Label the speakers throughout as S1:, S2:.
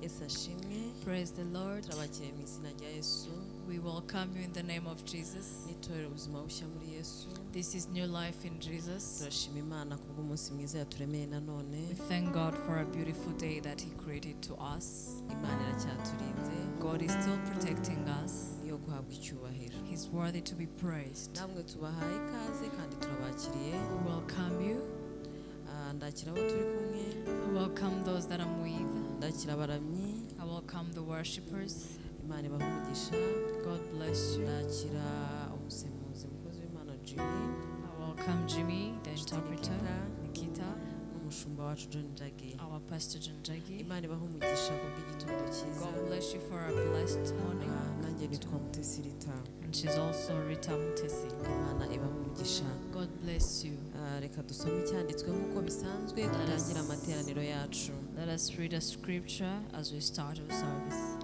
S1: Praise the Lord. We welcome you in the name of Jesus. This is new life in Jesus. We thank God for a beautiful day that He created to us. God is still protecting us. He's worthy to be praised. We welcome you. I welcome those that I'm with. I welcome the worshippers. God bless you. I welcome Jimmy, the interpreter, Nikita, our pastor John Jagi. God bless you for a blessed morning. And she's also Rita Mutesi. God bless you. Let us read a scripture as we start our service.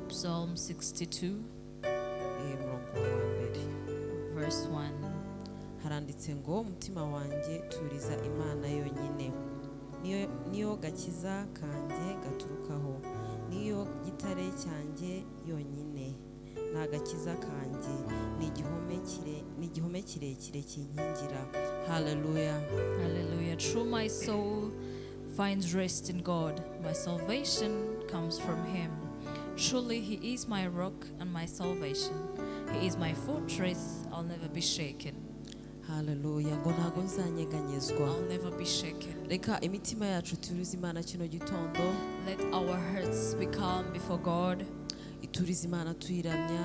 S1: Psalm 62, verse 1.
S2: Haranditse ngo umutima wanjye turiza Imana yonyine niyo gakiza kanjye gaturukaho niyo gitare cyanjye yonyine nta gakiza kanjye ni igihome kirekire kinkingira. Hallelujah.
S1: Hallelujah. True, my soul finds rest in God. My salvation comes from Him. Truly, He is my rock and my salvation. He is my fortress. I'll never be shaken.
S2: Hallelujah. Ngo ntago nzanyeganyezwa.
S1: I'll never be shaken.
S2: Reka imitima yacu turize Imana kino gitondo.
S1: Let our hearts be calm before God.
S2: Iturize Imana tuyiramya.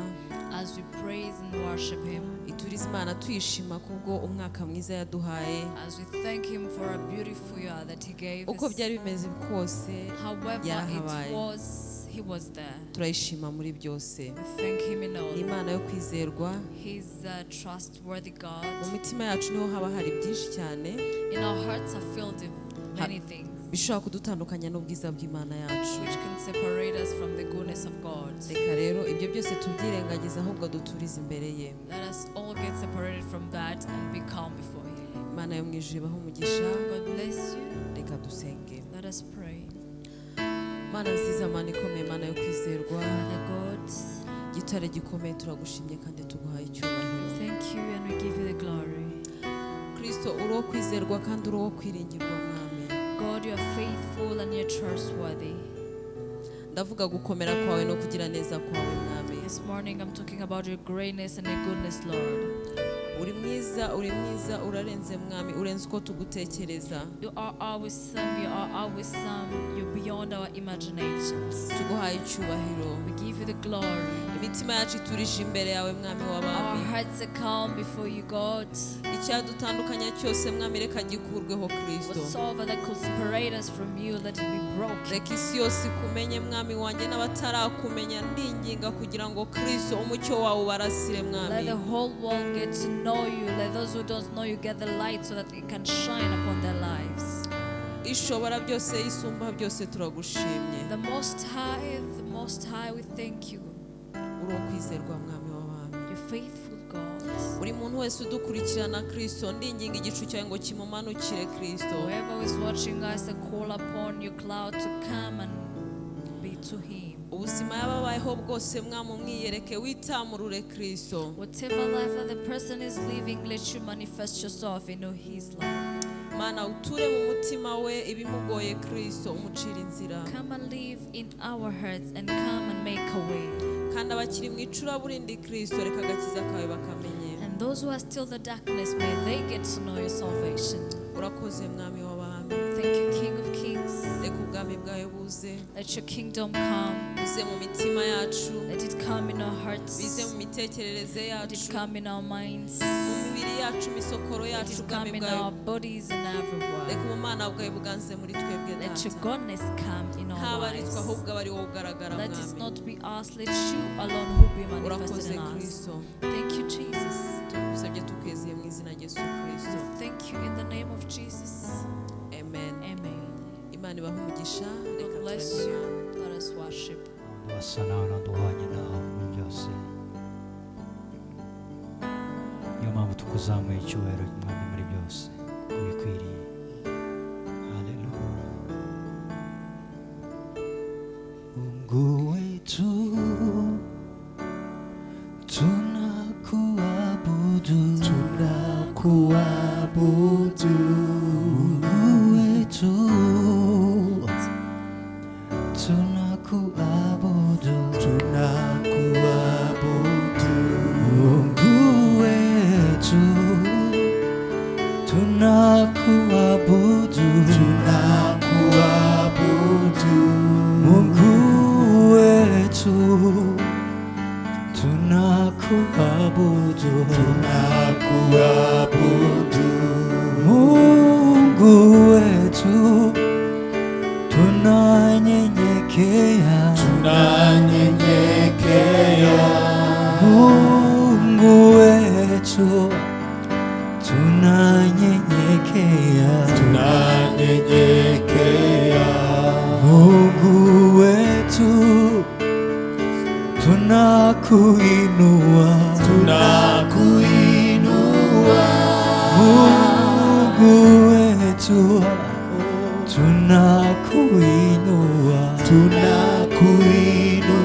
S1: As we praise and worship Him.
S2: Iturize Imana tuyishima kubwo umwaka mwiza yaduhaye.
S1: As we thank Him for a beautiful year that He gave us.
S2: Uko byari bimeze kose.
S1: However it was, He was there.
S2: Turayishima muri byose.
S1: We thank Him in all.
S2: Imana yo kwizerwa.
S1: He's a trustworthy God.
S2: Mu mitima yacu niho haba hari byinshi cyane.
S1: In our hearts are filled with many things.
S2: Bishobora kudutandukanya n'ubwiza bw'Imana yacu.
S1: Which can separate us from the goodness of God.
S2: Reka rero ibyo byose tubyirengagiza ahubwo duturize imbere ye.
S1: Let us all get separated from that and be calm before Him.
S2: Imana yo mwijuru ibahe umugisha.
S1: God bless you.
S2: Reka dusenge.
S1: Let us pray.
S2: Mana nziza, Mana ikomeye, Mana yo kwizerwa.
S1: Father God,
S2: gitare gikomeye turagushimye kandi tuguhaye icyubahiro.
S1: Thank you and we give you the glory.
S2: Kristo uri uwo kwizerwa kandi uri uwo kwiringirwa mwami.
S1: God, you are faithful and you're trustworthy.
S2: Ndavuga gukomera kwawe no kugira neza kwawe mwami.
S1: This morning I'm talking about your greatness and your goodness, Lord.
S2: Uri mwiza, urarenze mwami, urenze uko tugutekereza.
S1: You are awesome, you're beyond our imaginations.
S2: Tuguhaye icyubahiro.
S1: We give you the glory.
S2: Imitima yacu turije imbere yawe mwami w'abami.
S1: Our hearts are calm before you, God.
S2: Icyadutandukanya cyose mwami reka gikurweho Kristo.
S1: Whatsoever that could separate us from you, let it be broken.
S2: Reka isi yose kumenye mwami wanjye n'abatarakumenya ndinginga kugira ngo Kristo umucyo wawe ubarasire mwami.
S1: Let the whole world get to know you. Let those who don't know you get the light so that it can shine upon their lives.
S2: Ishobora byose isumba byose turagushimye.
S1: The Most High, we thank you.
S2: Uri kwizerwa mwami w'abami.
S1: You're faithful, God.
S2: Buri muntu wese udukurikirana Kristo ndinginga igicu cyawe ngo kimumanukire Kristo.
S1: Whoever is watching us, I call upon your cloud to come and be to Him.
S2: Ubuzima yababayeho bwose mwami umwiyereke witamurure Kristo.
S1: Whatever life that the person is living, let you manifest yourself in his life.
S2: Mana uture mu mutima we ibimugoye Kristo umucira inzira.
S1: Come and live in our hearts and come and make a way.
S2: Kandi abakiri mu icuraburindi Kristo reka agakiza kawe bakamenye.
S1: And those who are still the darkness, may they get to know your salvation.
S2: Urakoze mwami w'abami.
S1: Thank you, King of Kings.
S2: Reka ubwami bwawe buze.
S1: Let your kingdom come.
S2: Bize mu mitima yacu.
S1: Let it come in our hearts.
S2: Bize mu mitekerereze yacu.
S1: Let it come in our minds.
S2: Mu mibiri yacu, misokoro yacu,
S1: Let it
S2: ubwami
S1: come in
S2: bwawe.
S1: our bodies and everywhere.
S2: Reka ubumana bwawe buganze muri twebwe data.
S1: Let your goodness come in our
S2: Haba ari twe
S1: lives.
S2: ahubwo aba ari wowe ugaragara
S1: Let it
S2: mwami.
S1: not be us, let you alone who be manifested
S2: Urakoze
S1: in us.
S2: Kristo.
S1: Thank you, Jesus.
S2: Tugusabye tukwizeye mu izina rya Yesu Kristo.
S1: Thank you in the name of Jesus.
S2: Amen.
S1: Amen.
S2: Imana ibahe umugisha.
S1: God bless you. Let us worship.
S3: Basa nawe duhanye nawe muri byose. Niyo mpamvu tukuzamuye icyubahiro mwami muri byose. Ubikwiriye. Hallelujah. Mungu wetu, tunakuabudu,
S4: tunakuabudu.
S3: Mungu wetu, tunakuabudu,
S4: Tunakuabudu.
S3: Mungu wetu, tunakuabudu,
S4: Tunakuabudu.
S3: Mungu wetu, tunakuabudu,
S4: Tunakuabudu.
S3: Mungu wetu, tunanyenyekea,
S4: Tunanyenyekea.
S3: Mungu wetu, tunanyenyekea,
S4: Tunanyenyekea.
S3: Mungu wetu, tunakuinua,
S4: Tunakuinua.
S3: Mungu wetu, tunakuinua,
S4: Tunakuinua.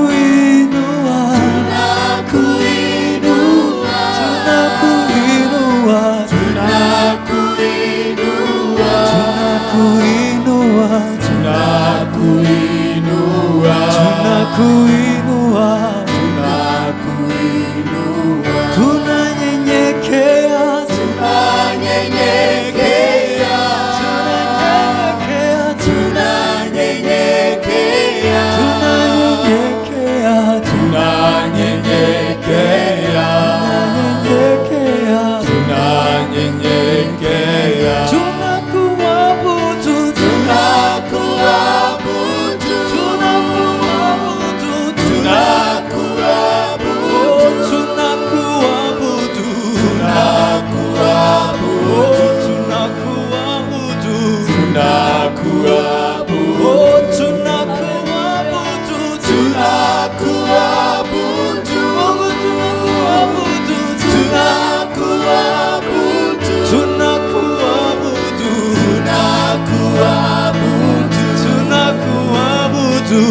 S3: tunakuinua, tunakuinua,
S4: Tunakuinua.
S3: tunakuinua,
S4: Tunakuinua.
S3: tunakuinua,
S4: Tunakuinua.
S3: tunanyenyekea,
S4: Tunanyenyekea.
S3: tunanyenyekea,
S4: Tunanyenyekea.
S3: tunanyenyekea,
S4: Tunanyenyekea.
S3: tunanyenyekea,
S4: Tunanyenyekea.
S3: tunakuabudu,
S4: Tunakuabudu.
S3: tunakuabudu,
S4: Tunakuabudu.
S3: tunakuabudu,
S4: Tunakuabudu.
S3: tunakuabudu,
S4: Tunakuabudu.
S3: tunakuabudu,
S4: Tunakuabudu.
S3: Mungu tunakuabudu,
S4: Tunakuabudu.
S3: tunakuabudu,
S4: Tunakuabudu.
S3: tunakuabudu,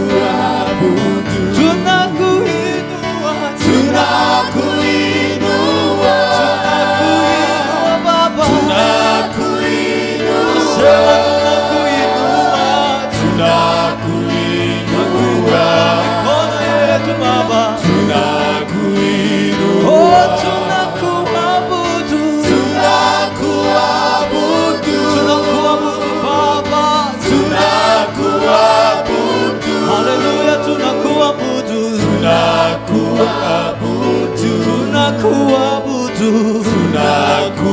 S4: Tunakuabudu.
S3: tunakuinua,
S4: Tunakuinua.
S3: tunakuinua Baba,
S4: Tunakuinua.
S3: sema tunakuinua,
S4: Tunakuinua.
S3: mikono yetu Baba,
S4: Tunakuinua.
S3: oh tunakuabudu,
S4: Tunakuabudu.
S3: tunakuabudu Baba,
S4: Tunakuabudu.
S3: haleluya, tunakuabudu,
S4: Tunakuabudu.
S3: tunakuabudu,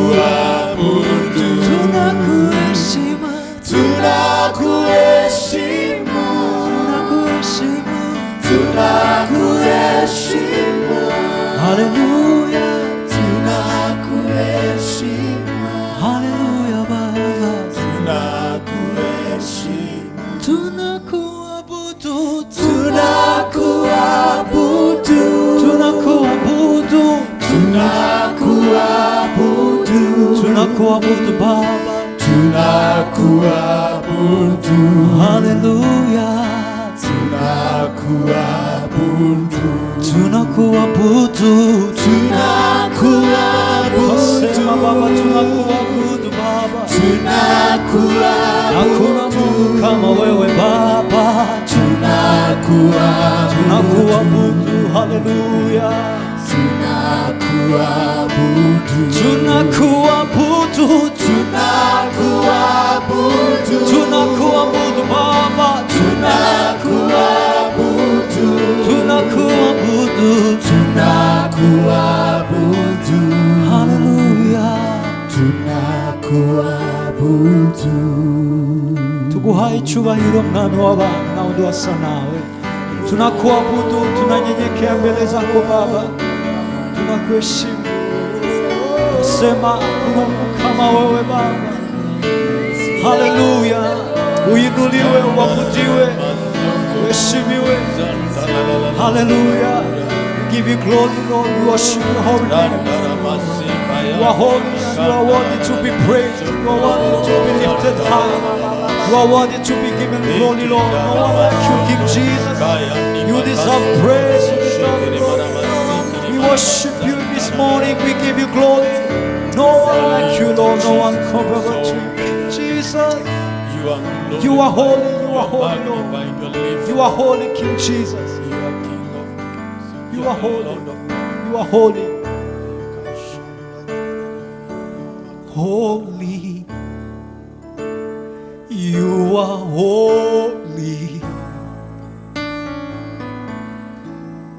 S4: Tunakuabudu.
S3: tunakuheshima,
S4: Tunakuheshimu.
S3: tunakuheshimu,
S4: Tunakuheshimu.
S3: haleluya,
S4: Tunakuheshimu.
S3: haleluya Baba,
S4: Tunakuheshimu.
S3: tunakuabudu,
S4: Tunakuabudu.
S3: tunakuabudu,
S4: Tunakuabudu.
S3: tunakuabudu Baba,
S4: Tunakuabudu.
S3: haleluya,
S4: Tunakuabudu.
S3: tunakuabudu,
S4: Tunakuabudu.
S3: sema Baba, tunakuabudu Baba,
S4: Tunakuabudu.
S3: hakuna Mungu kama wewe Baba, tunakuabudu, haleluya,
S4: Tunakuabudu.
S3: tunakuabudu,
S4: Tunakuabudu.
S3: tunakuabudu Baba,
S4: Tunakuabudu.
S3: tunakuabudu,
S4: Tunakuabudu.
S3: haleluya,
S4: Tunakuabudu.
S3: tuguhaye icyubahiro mwami w'abantu, nawe undi wasa nawe, tunakuabudu, tunanyenyekea mbele zako Baba, tunakuheshimu, sema Mungu kama wewe Baba, haleluya, uinuliwe, uabudiwe, uheshimiwe, haleluya. We give you glory, Lord, we worship your holy name. You are holy and you are worthy to be praised, you are worthy to be lifted high. You are worthy to be given glory, Lord. No one like you, King Jesus. You deserve praise. You deserve glory. We worship you this morning. We give you glory. No one like you, Lord. No one comparable to you. Jesus, you are holy. You are holy, Lord. You are holy, King Jesus. You are holy. You are holy. Holy. You are holy.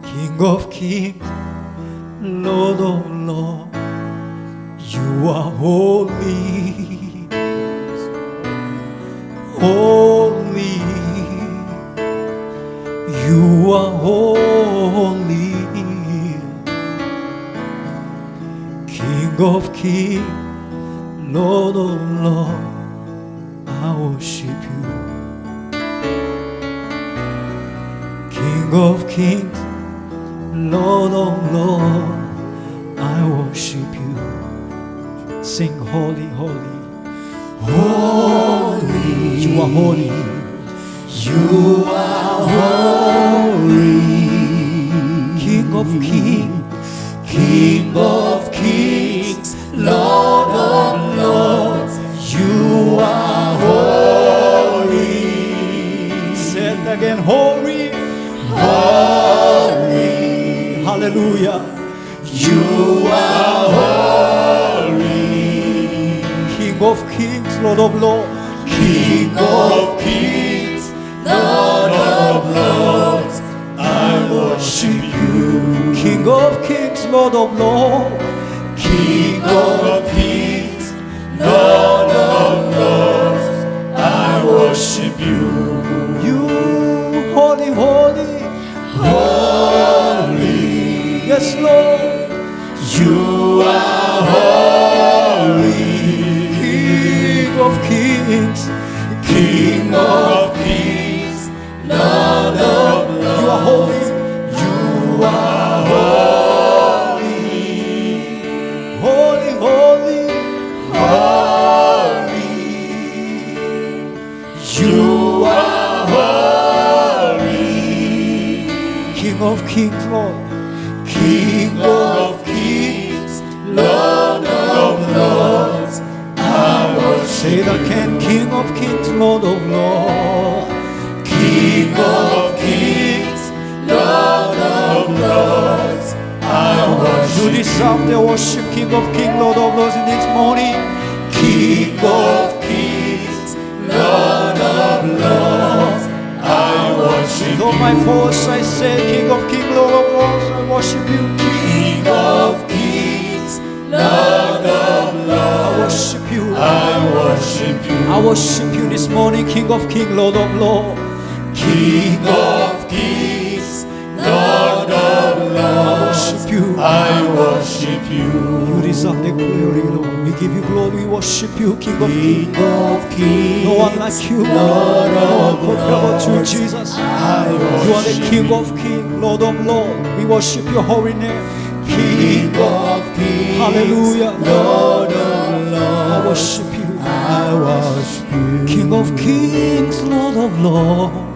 S3: King of kings, Lord of lords. You are holy. Holy. You are holy. King of kings, Lord of lords, I worship you. King of kings, Lord of lords, I worship you. Sing holy, holy. Holy. You are holy. You are holy. King of kings, King of kings, Lord of lords, you are holy. Say it again, holy, holy. Hallelujah. You are holy. King of kings, Lord of lords, King of kings, Lord of lords, I worship you. King of kings, Lord of lords, King of kings, Lord of lords, I worship you. You holy, holy, holy. Yes, Lord. You are holy. King of kings, King of kings, Lord of lords. You are holy. You are holy. Holy, holy, holy. You are holy. King of kings, Lord. King of kings, Lord of lords. I will say that King of kings, Lord of lords. King of kings, Lord of lords. I worship you. Deserve the worship, King of kings, Lord of lords, in this morning. King of kings, Lord of lords. I worship you. With all my voice I say, King of kings, Lord of lords, I worship you. King of kings, Lord of lords. I worship you. I worship you. I worship you this morning, King of kings, Lord of lords. King of kings, Lord of lords. I worship you. I worship you. You deserve the glory, Lord. We give you glory. We worship you, King of kings. No one like you, Lord. No one comparable to you, Jesus. You are the King of kings, Lord of lords. We worship your holy name. King of kings, hallelujah, Lord of lords. I worship you. I worship you. King of kings, Lord of lords.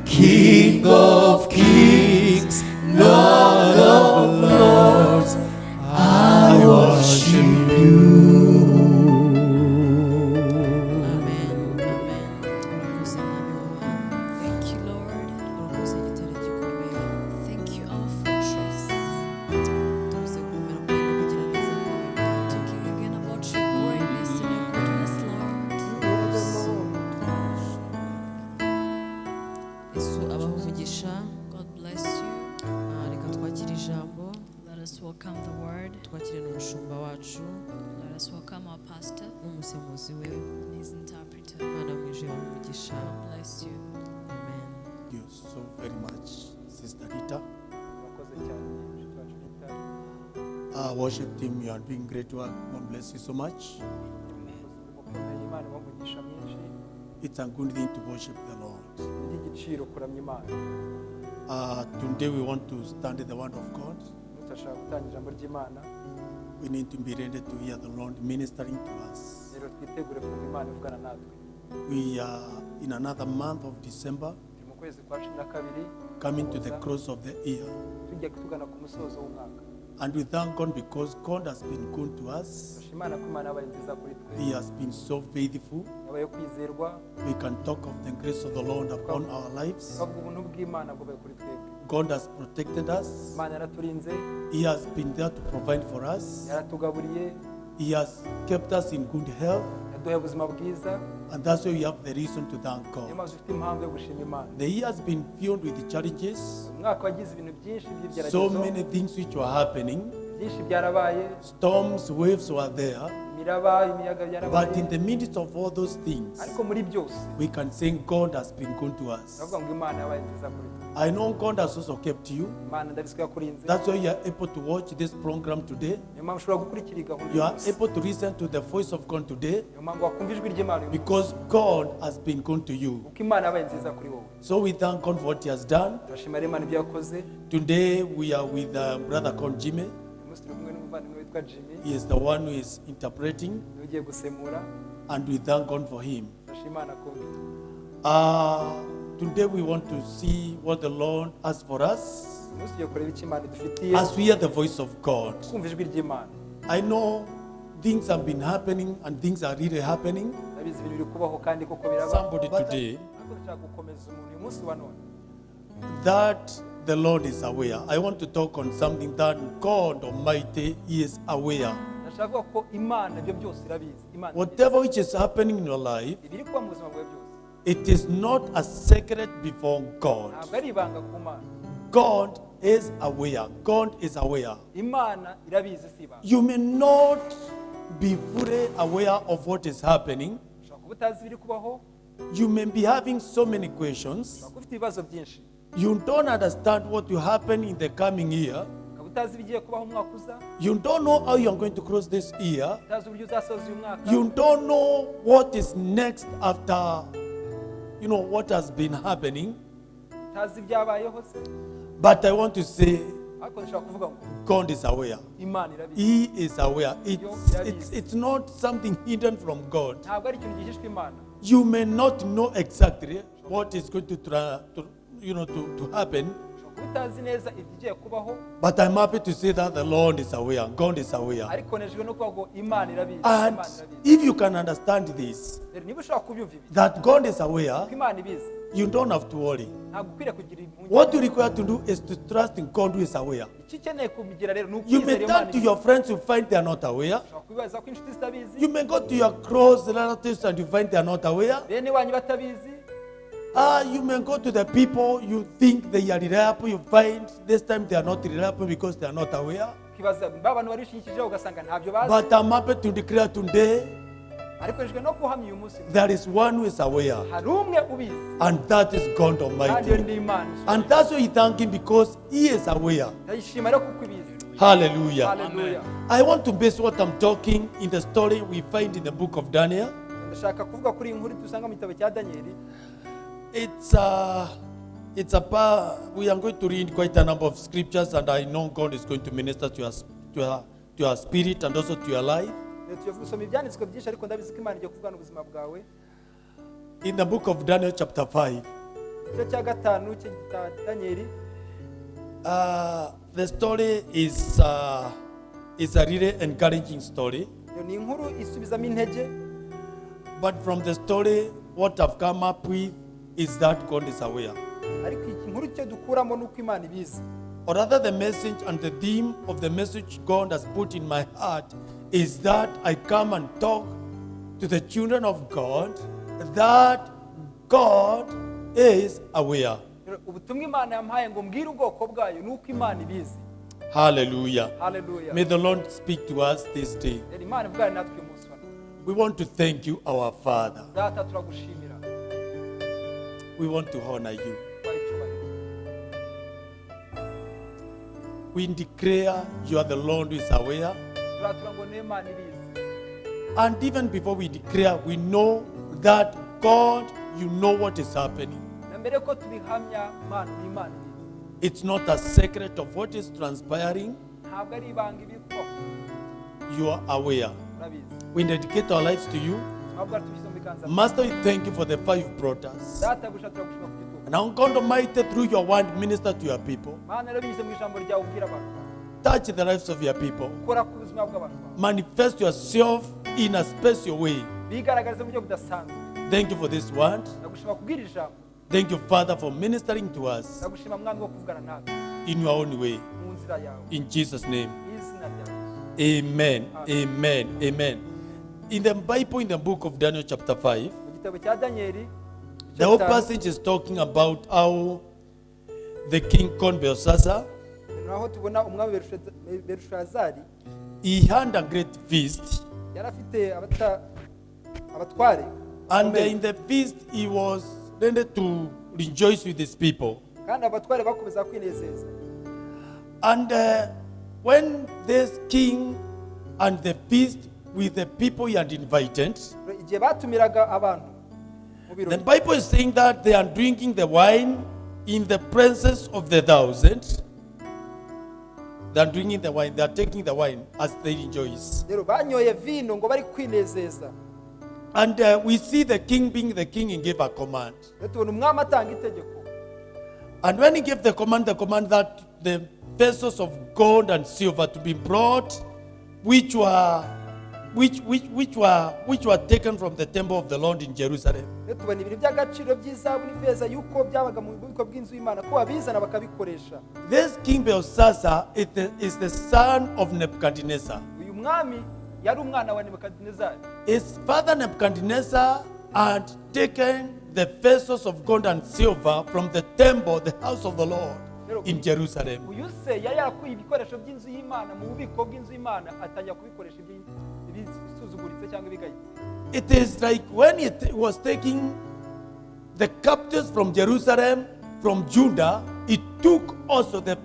S3: King of kings, Lord of lords, I worship you.
S2: Amen. Amen. Urakoze mwami w'abantu. Thank you, Lord. Urakoze igitare gikomeye. Thank you, our fortress. Tuze gukomera kwawe no kugira neza kwawe.
S1: Talking again about your greatness and your goodness, Lord.
S2: Yesu abaha umugisha.
S1: God bless you.
S2: Reka twakire ijambo.
S1: Let us welcome the word.
S2: Twakire n'umushumba wacu
S1: Let us welcome our pastor
S2: n'umusemuzi we.
S1: and his interpreter.
S2: Imana mwije umugisha.
S1: God bless you.
S2: Amen.
S5: Thank you so very much, Sister Rita. Worship team, you are doing great work. God bless you so much. It's a good thing to worship the Lord. Today we want to study the Word of God. We need to be ready to hear the Lord ministering to us. We are in another month of December,
S3: turi mu kwezi kwa 12
S5: coming to the close of the year.
S3: tujya tugana ku musozo w'umwaka.
S5: And we thank God because God has been good to us.
S3: Turashima Imana ko Imana yabaye nziza kuri twe,
S5: He has been so faithful.
S3: yabaye kwizerwa.
S5: We can talk of the grace of the Lord upon our lives.
S3: Twavuga ubuntu bw'Imana bwabaye kuri twebwe.
S5: God has protected us.
S3: Imana yaraturinze,
S5: He has been there to provide for us.
S3: yaratugaburiye,
S5: He has kept us in good health.
S3: yaduhaye ubuzima bwiza.
S5: And that's why we have the reason to thank
S3: Niyo
S5: God.
S3: mpamvu dufite impamvu yo gushima Imana.
S5: The year has been filled with challenges.
S3: Umwaka wagize ibintu byinshi
S5: So
S3: by'ibigeragezo,
S5: many things which were happening.
S3: byinshi byarabaye,
S5: Storms, waves were there.
S3: imiraba, imiyaga
S5: But
S3: byarabaye.
S5: in the midst of all those things,
S3: Ariko muri byose
S5: we can say God has been good to us.
S3: turavuga ngo Imana yabaye nziza kuri twe.
S5: I know God has also kept you.
S3: Imana ndabizi ko yakurinze.
S5: That's why you are able to watch this program today.
S3: Niyo mpamvu ushobora gukurikira iyi gahunda
S5: You are
S3: yose.
S5: able to listen to the voice of God today
S3: Niyo mpamvu wakumva ijwi ry'Imana uyu munsi.
S5: because God has been good to you.
S3: Kuko Imana yabaye nziza kuri wowe.
S5: So we thank God for what He has done.
S3: Turashima rero Imana ibyo yakoze.
S5: Today we are with Brother called Jimmy.
S3: Uyu munsi turi kumwe n'umuvandimwe witwa Jimmy,
S5: He is the one who is interpreting,
S3: niwe ugiye gusemura.
S5: and we thank God for him.
S3: Turashima Imana ko
S5: Today we want to see what the Lord has for us
S3: uyu munsi tugiye kureba icyo Imana idufitiye,
S5: as we hear the voice of God.
S3: kumva ijwi ry'Imana.
S5: I know things have been happening and things are really happening.
S3: Ndabizi ibintu biri kubaho kandi koko biraba.
S5: Somebody today
S3: Ariko ndashaka gukomeza umuntu uyu munsi wa none.
S5: that the Lord is aware. I want to talk on something that God Almighty is aware.
S3: Ndashaka kuvuga ko Imana ibyo byose irabizi. Imana
S5: Whatever which is happening in your life,
S3: ibiri kuba mu buzima bwawe byose
S5: it is not a secret before God.
S3: ntabwo ari ibanga ku Mana.
S5: God is aware. God is aware.
S3: Imana irabizi, si ibanga.
S5: You may not be fully aware of what is happening.
S3: Ushobora kuba utazi ibiri kubaho,
S5: You may be having so many questions.
S3: ushobora kuba ufite ibibazo byinshi,
S5: You don't understand what will happen in the coming year.
S3: ukaba utazi ibigiye kubaho umwaka uza,
S5: You don't know how you are going to close this year.
S3: utazi uburyo uzasoza uyu mwaka,
S5: You don't know what is next after, what has been happening.
S3: utazi ibyabayeho se.
S5: But I want to say,
S3: Ariko ndashaka kuvuga ngo
S5: God is aware.
S3: Imana irabizi.
S5: He is aware. It's not something hidden from God.
S3: Ntabwo ari ikintu gihishwe Imana.
S5: You may not know exactly what is going to happen.
S3: Ushobora kuba utazi neza ibigiye kubaho,
S5: But I'm happy to say that the Lord is aware. God is aware.
S3: ariko nejejwe no kuvuga ngo Imana irabizi.
S5: And
S3: Imana irabizi.
S5: if you can understand this,
S3: Rero niba ushobora kubyumva ibi,
S5: that God is aware,
S3: ko Imana ibizi,
S5: you don't have to worry.
S3: ntabwo ukwiriye kugira impungenge.
S5: What you require to do is to trust in God who is aware.
S3: Icyo ukeneye kubigira rero ni
S5: You may
S3: ukwizera Imana
S5: turn to
S3: ibizi.
S5: your friends, you find they are not aware.
S3: Ushobora kubibaza ko inshuti zitabizi,
S5: You may go to your close relatives and you find they are not aware.
S3: bene wanyu batabizi,
S5: You may go to the people you think they are reliable, you find this time they are not reliable because they are not aware.
S3: ukibaza ba bantu wari ushyigikijeho ugasanga ntabyo bazi.
S5: But I'm happy to declare today
S3: Ariko nejejwe no kuhamya uyu munsi,
S5: there is one who is aware,
S3: hari umwe ubizi,
S5: and that is God
S3: kandi iyo
S5: Almighty.
S3: ni Imana.
S5: And that's why we thank Him because He is aware.
S3: Ndayishima rero kuko ibizi.
S5: Hallelujah.
S3: Hallelujah.
S5: I want to base what I'm talking in the story we find in the book of Daniel.
S3: Ndashaka kuvuga kuri iyi nkuru dusanga mu gitabo cya Daniyeli.
S5: We are going to read quite a number of scriptures, and I know God is going to minister to your spirit and also to your life.
S3: Rero tugiye gusoma ibyanditswe byinshi, ariko ndabizi ko Imana igiye kuvugana ubuzima bwawe.
S5: In the book of Daniel chapter 5,
S3: Igice cya gatanu cya Daniyeli,
S5: the story is a really encouraging story.
S3: iyo ni inkuru isubizamo intege.
S5: But from the story, what I've come up with is that God is aware.
S3: Ariko iyi nkuru icyo dukuramo ni uko Imana ibizi.
S5: Or rather, the message and the theme of the message God has put in my heart is that I come and talk to the children of God that God is aware.
S3: Rero ubutumwa Imana yampaye ngo mbwire ubwoko bwayo ni uko Imana ibizi.
S5: Hallelujah.
S3: Hallelujah.
S5: May the Lord speak to us this day.
S3: Rero Imana ivugane natwe uyu munsi wa none.
S5: We want to thank you, our Father.
S3: Data turagushimira.
S5: We want to honor you.
S3: Twaye icyubahiro.
S5: We declare you are the Lord who is aware.
S3: Turatura ngo ni Imana ibizi.
S5: And even before we declare, we know that God, you know what is happening.
S3: Na mbere ko tubihamya Imana ni Imana ibizi.
S5: It's not a secret of what is transpiring.
S3: Ntabwo ari ibanga ibiri kubaho.
S5: You are aware.
S3: Urabizi.
S5: We dedicate our lives to you.
S3: Ubuzima bwacu tubishyize mu
S6: biganza.
S5: Master, we thank you for the 5 brothers.
S6: Databuja turagushima ku gitugu.
S5: And now, God Almighty, through your word, minister to your people.
S6: Mana rero binyuze mu ijambo ryawe ubwira abantu bawe.
S5: Touch the lives of your people.
S6: Kora ku buzima bw'abantu bawe.
S5: Manifest yourself in a special way.
S6: Bigaragarize mu buryo budasanzwe.
S5: Thank you for this word.
S6: Ndagushima kubwira ijambo.
S5: Thank you, Father, for ministering to us
S6: Ndagushima mwami wo kuvugana natwe
S5: in your own way.
S6: mu nzira yawe.
S5: In Jesus' name.
S6: Mu izina rya Yesu.
S5: Amen. Amen. Amen. In the Bible, in the book of Daniel, chapter 5,
S6: Mu gitabo cya Danieli
S5: the whole passage is talking about how the king called Belshazzar,
S6: naho tubona umwami Berushazari
S5: he had a great feast.
S6: yari afite abatware
S5: And in the feast, he was ready to rejoice with his people.
S6: kandi abatware bakomeza kwinezeza.
S5: And when this king and the feast with the people he had invited,
S6: Igihe batumiraga abantu mu
S5: the
S6: birori
S5: Bible is saying that they are drinking the wine in the presence of the thousands. They are drinking the wine, they are taking the wine as they rejoice.
S6: rero banyoye vino ngo bari kwinezeza.
S5: And we see the king being the king, he gave a command.
S6: Rero tubona umwami atanga itegeko.
S5: And when he gave the command that the vessels of gold and silver to be brought, which were taken from the temple of the Lord in Jerusalem.
S6: Rero tubona ibintu by'agaciro by'izahabu n'ifeza yuko byabaga mu bubiko bw'inzu y'Imana ko babizana bakabikoresha.
S5: This king Belshazzar is the son of Nebuchadnezzar.
S6: Uyu mwami yari umwana wa Nebukadinezari.
S5: His father Nebuchadnezzar had taken the vessels of gold and silver from the temple, the house of the Lord in Jerusalem.
S6: Uyu se yari yarakuye ibikoresho by'inzu y'Imana mu bubiko bw'inzu y'Imana atangira kubikoresha ibisuzuguritse cyangwa ibigayitse.
S5: It is like when he was taking the captives from Jerusalem, from Judah, he took also the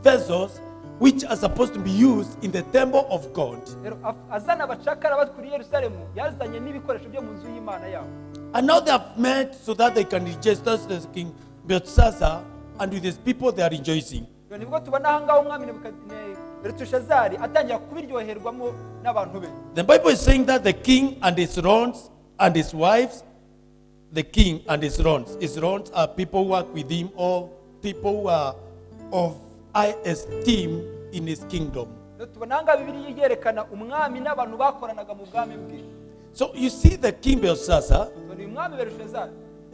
S5: vessels which are supposed to be used in the temple of God.
S6: Rero azana abacakara batwuriye Yerusalemu yazanye n'ibikoresho byo mu nzu y'Imana yabo.
S5: And now they have met so that they can register the king Belshazzar, and with his people they are rejoicing.
S6: Rero nibwo tubona aha ngaho umwami Berushazari atangira kubiryoherwamo n'abantu be.
S5: The Bible is saying that the king and his sons and his wives, the king and his sons are people who work with him or people who are of high esteem in his kingdom.
S6: Rero tubona aha ngaho Bibiliya yerekana umwami n'abantu bakoranaga mu bwami bwe.
S5: So you see the king Belshazzar,
S6: Tubona uyu mwami Berushazari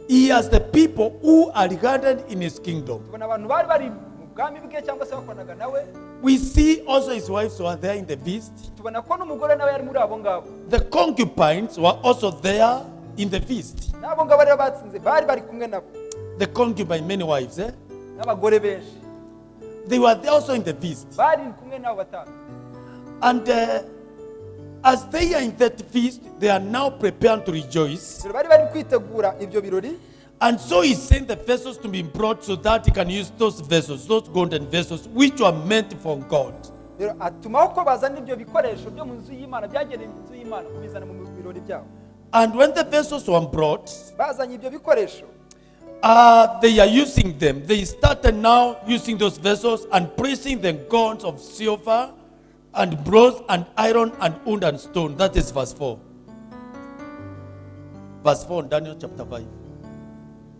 S5: he has the people who are regarded in his kingdom.
S6: tubona abantu bari mu bwami bwe cyangwa se bakoranaga nawe.
S5: We see also his wives who are there in the feast.
S6: Tubona ko n'umugore nawe yari muri abo ngabo.
S5: The concubines were also there in the feast.
S6: N'abo ngabo rero batsinze bari kumwe nabo.
S5: The concubine, many wives,
S6: N'abagore benshi
S5: they were there also in the feast.
S6: bari kumwe nabo batanu.
S5: And as they are in that feast, they are now prepared to rejoice.
S6: Rero bari kwitegura ibyo birori.
S5: And so he sent the vessels to be brought so that he can use those vessels, those golden vessels, which were meant for God.
S6: Rero atumaho ko bazana ibyo bikoresho byo mu nzu y'Imana byagenewe inzu y'Imana kubizana mu birori byabo.
S5: And when the vessels were brought,
S6: Bazanye ibyo bikoresho.
S5: they are using them. They started now using those vessels and praising the gods of silver and bronze and iron and wood and stone. That is verse 4. Verse 4 in Daniel chapter 5.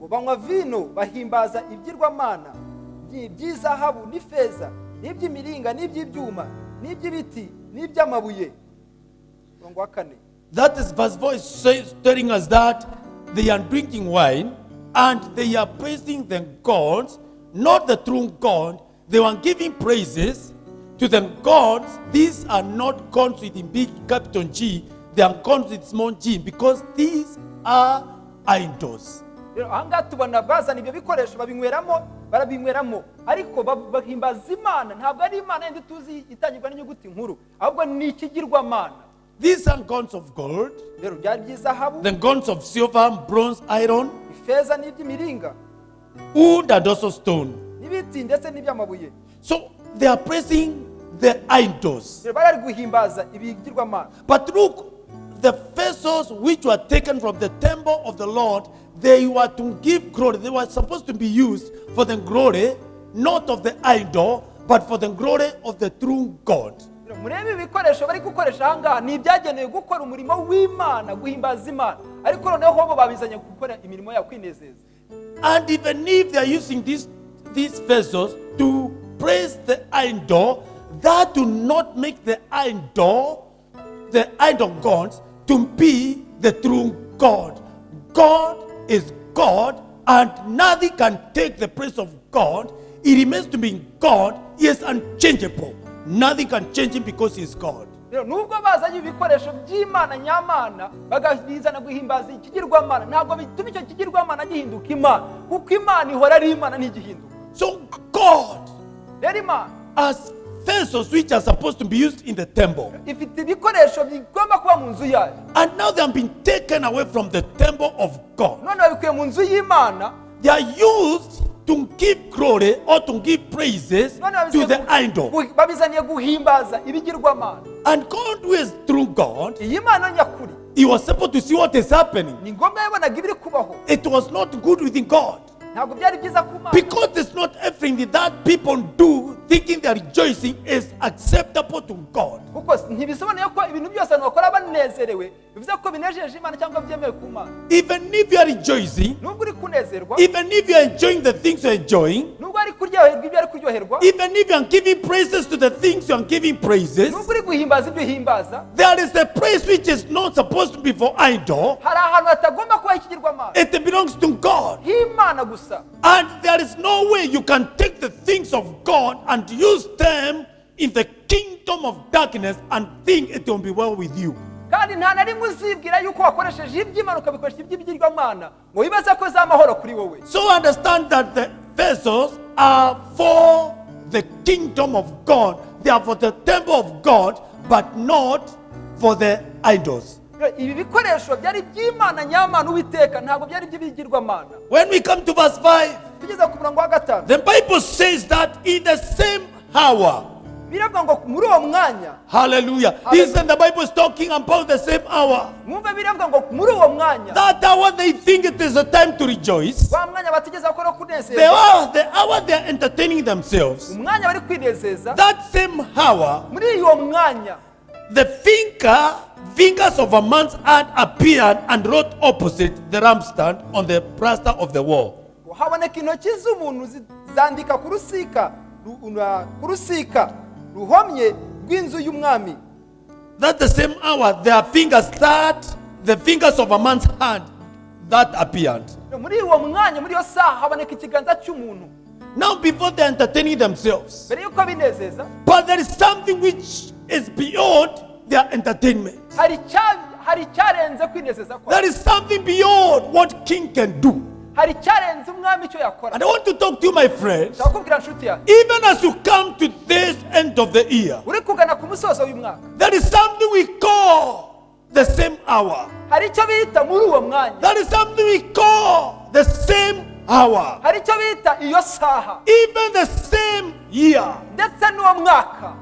S6: Banywa vino bahimbaza ibyirwamana by'izahabu n'ifeza n'iby'imiringa n'iby'ibyuma n'iby'ibiti n'iby'amabuye. Murongo wa 4.
S5: That is verse 4 is telling us that they are drinking wine and they are praising the gods, not the true God. They were giving praises to the gods. These are not gods with a big capital G. They are gods with small g because these are idols.
S6: Rero aha ngaha tubona bazana ibyo bikoresho barabinyweramo ariko bahimbaza Imana, ntabwo ari Imana yindi tuzi itangirwa n'inyuguti nkuru, ahubwo ni ikigirwamana.
S5: These are gods of gold,
S6: Rero byari by'izahabu,
S5: the gods of silver, bronze, iron,
S6: ifeza n'iby'imiringa
S5: wood, and also stone.
S6: n'ibiti ndetse n'iby'amabuye.
S5: So they are praising the idols.
S6: Rero bari guhimbaza ibigirwamana.
S5: But look, the vessels which were taken from the temple of the Lord, they were to give glory. They were supposed to be used for the glory, not of the idol, but for the glory of the true God.
S6: Rero murebe ibikoresho bari gukoresha ahangaha ni ibyagenewe gukora umurimo w'Imana, guhimbaza Imana, ariko noneho bo babizanye gukora imirimo ya kwinezeza.
S5: And even if they are using these vessels to praise the idol, that do not make the idol gods to be the true God. God is God, and nothing can take the praise of God. He remains to be God. He is unchangeable. Nothing can change him because he is God.
S6: Nubwo bazanye ibikoresho by'Imana nyamana bagabizana guhimbaza ikigirwamana, ntabwo bituma icyo kigirwamana gihinduka Imana, kuko Imana ihora ari Imana ntigihinduka.
S5: So God
S6: Rero Imana
S5: has vessels which are supposed to be used in the temple,
S6: ifite ibikoresho bigomba kuba mu nzu yayo,
S5: and now they have been taken away from the temple of God.
S6: none babikuye mu nzu y'Imana.
S5: They are used to give glory or to give praises to the idol.
S6: Babizaniye guhimbaza ibigirwamana.
S5: And God, who is true God,
S6: Iyi Mana nyakuri
S5: he was able to see what is happening.
S6: ni ngombwa yabonaga ibiri kubaho,
S5: It was not good within God,
S6: ntabwo byari byiza ku Mana,
S5: because it's not everything that people do thinking they are rejoicing is acceptable to God.
S6: kuko ntibisobanuye ko ibintu byose abantu bakora banezerewe bivuze ko binejeje Imana cyangwa byemewe ku Mana.
S5: Even if you are rejoicing,
S6: Nubwo uri kunezerwa,
S5: even if you are enjoying the things you are enjoying,
S6: nubwo ari kuryoherwa ibyo ari kuryoherwa,
S5: even if you are giving praises to the things you are giving praises,
S6: nubwo uri guhimbaza ibyo uhimbaza,
S5: there is a praise which is not supposed to be for idol.
S6: hari ahantu hatagomba kuba ikigirwamana
S5: It belongs to God.
S6: h'Imana gusa.
S5: And there is no way you can take the things of God and use them in the kingdom of darkness and think it will be well with you.
S6: Kandi nta na rimwe uzibwira yuko wakoresheje iby'Imana ukabikoresha iby'ibigirwamana ngo wibaze ko z'amahoro kuri wowe.
S5: So understand that the vessels are for the kingdom of God. They are for the temple of God, but not for the idols.
S6: Ibi bikoresho byari iby'Imana nyamana Uwiteka, ntabwo byari iby'ibigirwamana.
S5: When we come to verse 5,
S6: Tugeze ku murongo wa 5,
S5: the Bible says that in the same hour,
S6: biravuga ngo muri uwo mwanya,
S5: hallelujah. This and the Bible is talking about the same hour.
S6: mwumve biravuga ngo muri uwo mwanya,
S5: That hour they think it is a time to rejoice.
S6: wa mwanya batigeze ko no
S5: The
S6: kunezerwa,
S5: hour they are entertaining themselves.
S6: umwanya bari kwinezeza,
S5: That same hour,
S6: muri uwo mwanya
S5: the fingers of a man's hand appeared and wrote opposite the lampstand on the plaster of the wall.
S6: haboneka intoki z'umuntu zandika ku rusika ruhomye rw'inzu y'umwami.
S5: That the same hour, their fingers the fingers of a man's hand that appeared.
S6: Muri uwo mwanya, muri iyo saha haboneka ikiganza cy'umuntu.
S5: Now before they are entertaining themselves,
S6: Mbere yuko binezeza,
S5: but there is something which is beyond their entertainment.
S6: hari icyarenze kwinezeza kwa.
S5: There is something beyond what king can do.
S6: Hari icyarenze umwami icyo yakora.
S5: And I want to talk to you, my friends.
S6: Ndakubwira nshuti yanjye,
S5: Even as you come to this end of the year,
S6: uri kugana ku musozo w'umwaka,
S5: there is something we call the same hour.
S6: hari icyo bita muri uwo mwanya,
S5: There is something we call the same hour.
S6: hari icyo bita iyo saha,
S5: Even the same year.
S6: ndetse n'uwo mwaka.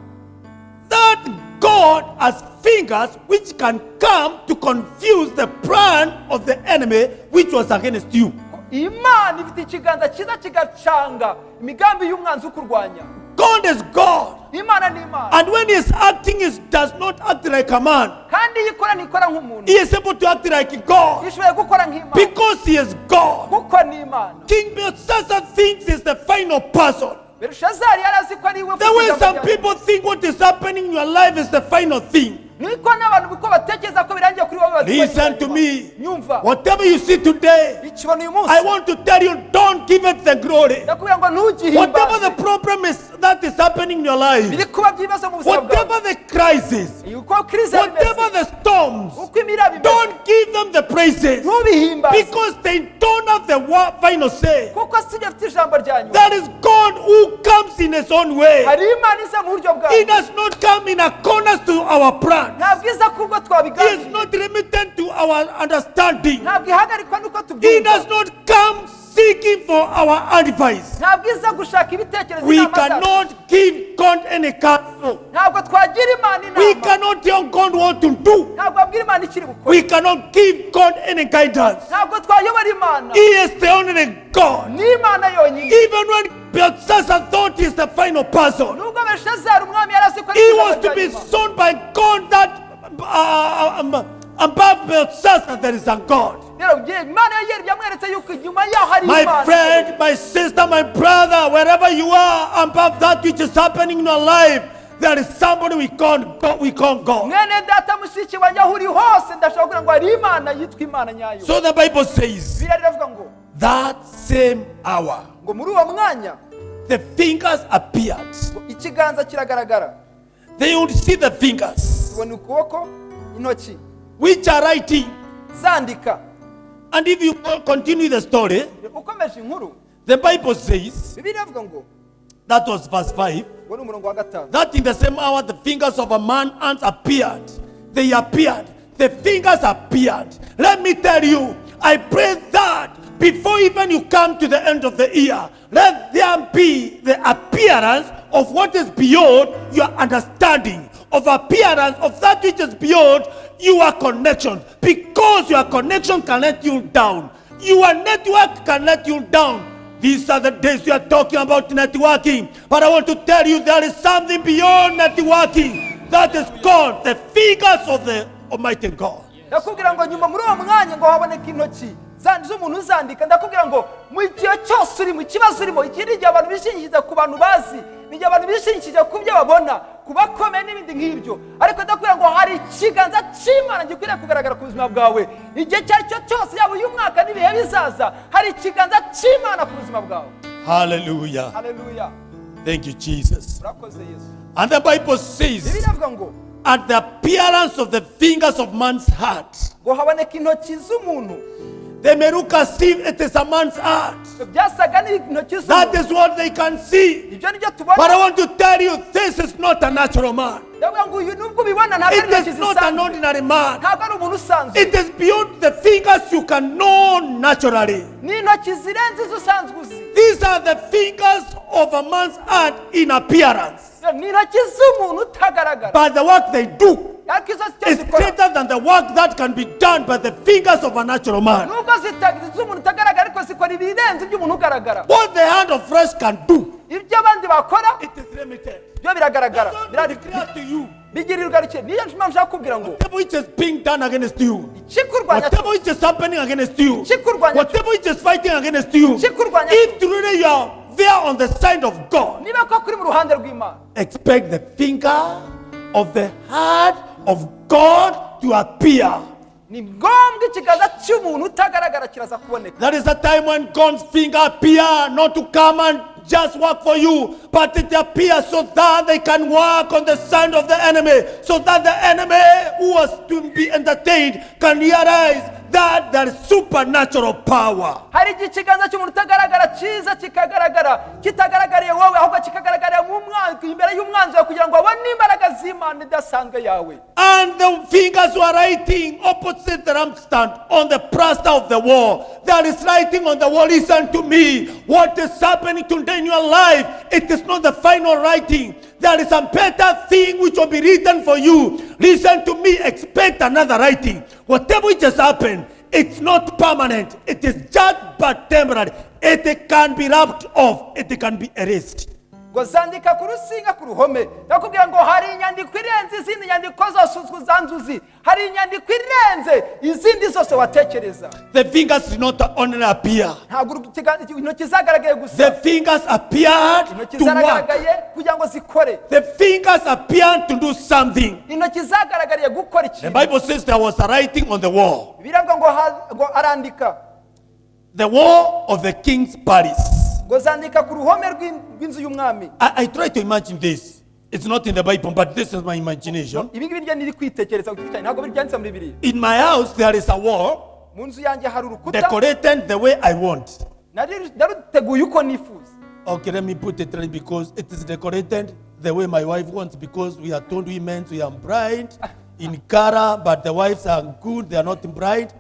S5: That God has fingers which can come to confuse the plan of the enemy which was against you.
S6: Imana ifite ikiganza cyiza kigacanga imigambi y'umwanzi ukurwanya.
S5: God is God.
S6: Imana ni Imana,
S5: And when he is acting, he does not act like a man.
S6: kandi iyo ikora ntikora nk'umuntu,
S5: He is able to act like God
S6: ishoboye gukora nk'Imana
S5: because he is God.
S6: kuko ni Imana.
S5: King Belshazzar thinks he's the final person.
S6: Belushazari yari azi ko ari we
S5: The way
S6: ufite
S5: some
S6: ijambo rya
S5: people think what is happening in your life is the final thing.
S6: niko n'abantu uko batekereza ko birangiye kuri wowe bazi ko
S5: Listen
S6: ari
S5: to
S6: Imana.
S5: me.
S6: Nyumva
S5: Whatever you see today,
S6: ikibona uyu munsi,
S5: I want to tell you, don't give it the glory.
S6: ndakubwira ngo
S5: Whatever the
S6: ntugihimbaze
S5: problem is that is happening in your life,
S6: biri kuba byibazo mu buzima bwawe,
S5: whatever the crisis,
S6: uko krize
S5: whatever
S6: bimeze,
S5: the storms,
S6: uko imiraba imeze,
S5: don't give them the praises
S6: ntubihimbaze
S5: because they don't have the final say.
S6: kuko si jye mfite ijambo rya nyuma.
S5: That is God who comes in his own way.
S6: Hari Imana iza mu buryo
S5: He
S6: bwawe,
S5: does not come in accordance to our plan.
S6: ntabwo iza kubwo
S5: He is
S6: twabiganiriye,
S5: not limited to our understanding.
S6: ntabwo ihagarikwa n'uko
S5: He
S6: tubyumva,
S5: does not come seeking for our advice.
S6: ntabwo iza gushaka ibitekerezo
S5: We
S6: inama zacu,
S5: cannot give God any counsel.
S6: ntabwo twagira Imana
S5: We
S6: inama,
S5: cannot tell God what to do.
S6: ntabwo wabwira Imana ikiri bukore,
S5: We cannot give God any guidance.
S6: ntabwo twayobora Imana,
S5: He is the only God.
S6: ni Imana yonyine.
S5: Even when Belshazzar thought he's the final person.
S6: nubwo belshazzar umwami yari azi ko ari
S5: He
S6: ijambo
S5: was to
S6: rya
S5: be
S6: nyuma.
S5: shown by God that above Belshazzar there is a God.
S6: rero imana yari yamweretse yuko inyuma yaho hari
S5: My
S6: imana.
S5: friend, my sister, my brother, wherever you are, above that which is happening in your life, there is somebody we can't God.
S6: mwene data mushiki wanjye aho uri hose ndashaka kugira ngo hari imana yitwa imana nyayo.
S5: So the Bible says,
S6: bibiliya riravuga ngo
S5: that same hour,
S6: ngo muri uwo mwanya
S5: the fingers appeared.
S6: ngo ikiganza kiragaragara.
S5: They would see the fingers,
S6: ubona ukuboko, intoki
S5: which are writing.
S6: zandika.
S5: And if you continue the story,
S6: ukomeje inkuru
S5: the Bible says,
S6: bibiliya iravuga ngo
S5: that was verse 5,
S6: ngo ni umurongo wa 5
S5: that in the same hour the fingers of a man's hands appeared. They appeared. The fingers appeared. Let me tell you, I pray that before even you come to the end of the year, let there be the appearance of what is beyond your understanding, of appearance of that which is beyond your connection, because your connection can let you down. Your network can let you down. These are the days we are talking about networking. But I want to tell you there is something beyond networking. That is called the fingers of the Almighty God.
S6: ndakubwira ngo nyuma muri uwo mwanya ngo haboneka intoki z'umuntu uzandika. ndakubwira ngo mu gihe cyose uri mu kibazo urimo, iki ni igihe abantu bishingikiriza ku bantu bazi, ni igihe abantu bishingikiriza ku byo babona, ku bakomeye n'ibindi nk'ibyo. ariko ndakubwira ngo hari ikiganza cy'imana gikwiriye kugaragara ku buzima bwawe igihe icyo ari cyo cyose, yaba uyu mwaka n'ibihe bizaza. hari ikiganza cy'imana ku buzima bwawe.
S5: Hallelujah.
S6: haleluya,
S5: Thank you, Jesus.
S6: urakoze yesu.
S5: And the Bible says,
S6: bibiliya iravuga ngo
S5: at the appearance of the fingers of man's heart,
S6: ngo haboneka intoki z'umuntu.
S5: they may look as if it is a man's heart.
S6: byasaga n'intoki
S5: That
S6: z'umuntu.
S5: is what they can see.
S6: ibyo ni byo
S5: But I
S6: tubona.
S5: want to tell you, this is not a natural man.
S6: ndavuga ngo uyu nubwo ubibona ntabwo ari
S5: It
S6: intoki
S5: is not an
S6: zisanzwe,
S5: ordinary man.
S6: ntabwo ari umuntu usanzwe.
S5: It is beyond the fingers you can know naturally.
S6: ni intoki zirenze izo usanzwe uzi.
S5: These are the fingers of a man's hand in appearance.
S6: ni intoki z'umuntu utagaragara,
S5: But the work they do
S6: ariko izo
S5: is
S6: zikora
S5: greater than the work that can be done by the fingers of a natural man.
S6: nubwo z'umuntu utagaragara ariko zikora ibirenze iby'umuntu ugaragara.
S5: What the hand of flesh can do,
S6: ibyo abandi bakora
S5: it is limited.
S6: byo biragaragara,
S5: I want to declare to you,
S6: bigirirwa rike. niyo mpamvu nshaka kubwira ngo
S5: whatever which is being done against you,
S6: ikikurwanya
S5: whatever which is happening against you,
S6: Chikurwanya-
S5: whatever which is fighting against you,
S6: Chikurwanya-
S5: if truly you are there on the side of God,
S6: niba ko kuri mu ruhande rw'imana,
S5: expect the finger of the heart of God to appear.
S6: ni ngombwa ikiganza cy'umuntu utagaragara kiraza kuboneka.
S5: That is the time when God's finger appear, not to come and just work for you, but it appears so that they can work on the side of the enemy, so that the enemy who was to be entertained can realize that there is supernatural power.
S6: hari igihe ikiganza cy'umuntu utagaragara cyiza kikagaragara, kitagaragariye wowe ahubwo kikagaragarira mu mwanzi, imbere y'umwanzi wawe, kugira ngo abone imbaraga z'imana idasanzwe yawe.
S5: And the fingers were writing opposite the lampstand on the plaster of the wall. There is writing on the wall, listen to me. What is happening today in your life, it is not the final writing. There is a better thing which will be written for you. Listen to me, expect another writing. Whatever which has happened, it's not permanent. It is just but temporary. It can be rubbed off. It can be erased.
S6: ngo zandika ku rusinga ku ruhome. ndakubwira ngo hari inyandiko irenze izindi nyandiko zose uzanzuzi, hari inyandiko irenze izindi zose watekereza.
S5: The fingers did not only appear.
S6: ntabwo intoki zagaragaye gusa,
S5: The fingers appeared
S6: intoki
S5: to work.
S6: zaragaragaye kugira ngo zikore,
S5: The fingers appeared to do something.
S6: intoki zagaragariye gukora
S5: The
S6: ikintu.
S5: Bible says there was a writing on the wall.
S6: biravuga ngo arandika,
S5: The wall of the king's palace.
S6: ngo zandika ku ruhome rw'inzu y'umwami.
S5: I try to imagine this. It's not in the Bible, but this is my imagination.
S6: ibi ngibi ryo niri kwitekereza ku giti cyanjye, ntabwo byanditse muri bibiliya.
S5: In my house, there is a wall
S6: mu nzu yanjye hari urukuta
S5: decorated the way I want.
S6: naruteguye uko nifuza.
S5: Okay, let me put it right, because it is decorated the way my wife wants, because we are told women we are bright in color, but the wives are good, they are not bright.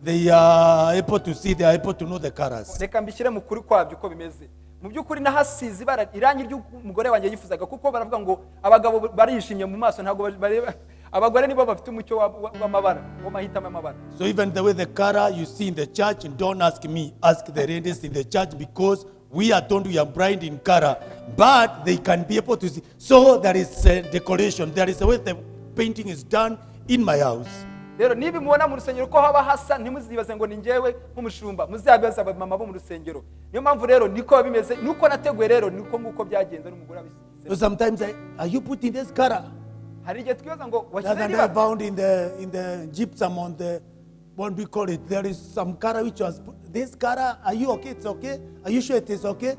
S5: They are able to see, they are able to know the colors.
S6: reka mbishyire mu kuri kwabyo uko bimeze. mu by'ukuri nahasize ibara irangi ry'umugore wanjye yifuzaga, kuko baravuga ngo abagabo barishimye mu maso, ntabwo bareba. abagore nibo bafite umucyo w'amabara, w'amahitamo y'amabara.
S5: So even the way the color you see in the church, don't ask me, ask the ladies in the church, because We are told we are blind in color, but they can be able to see. So there is a decoration. There is a way the painting is done in my house.
S6: rero niba mubona mu rusengero ko haba hasa ntimuzibaze ngo ni njyewe nk'umushumba, muzabibaza abamama bo mu rusengero. Niyo mpamvu rero niko bimeze, nuko nateguye rero niko nguko byagenze n'umugore abisize.
S5: So sometimes are you putting this color?
S6: Hari igihe twibaza ngo
S5: That
S6: washyize
S5: and I found in the gypsum on the, what we call it, there is some color which was put. This color, are you okay? It's okay. Are you sure it is okay?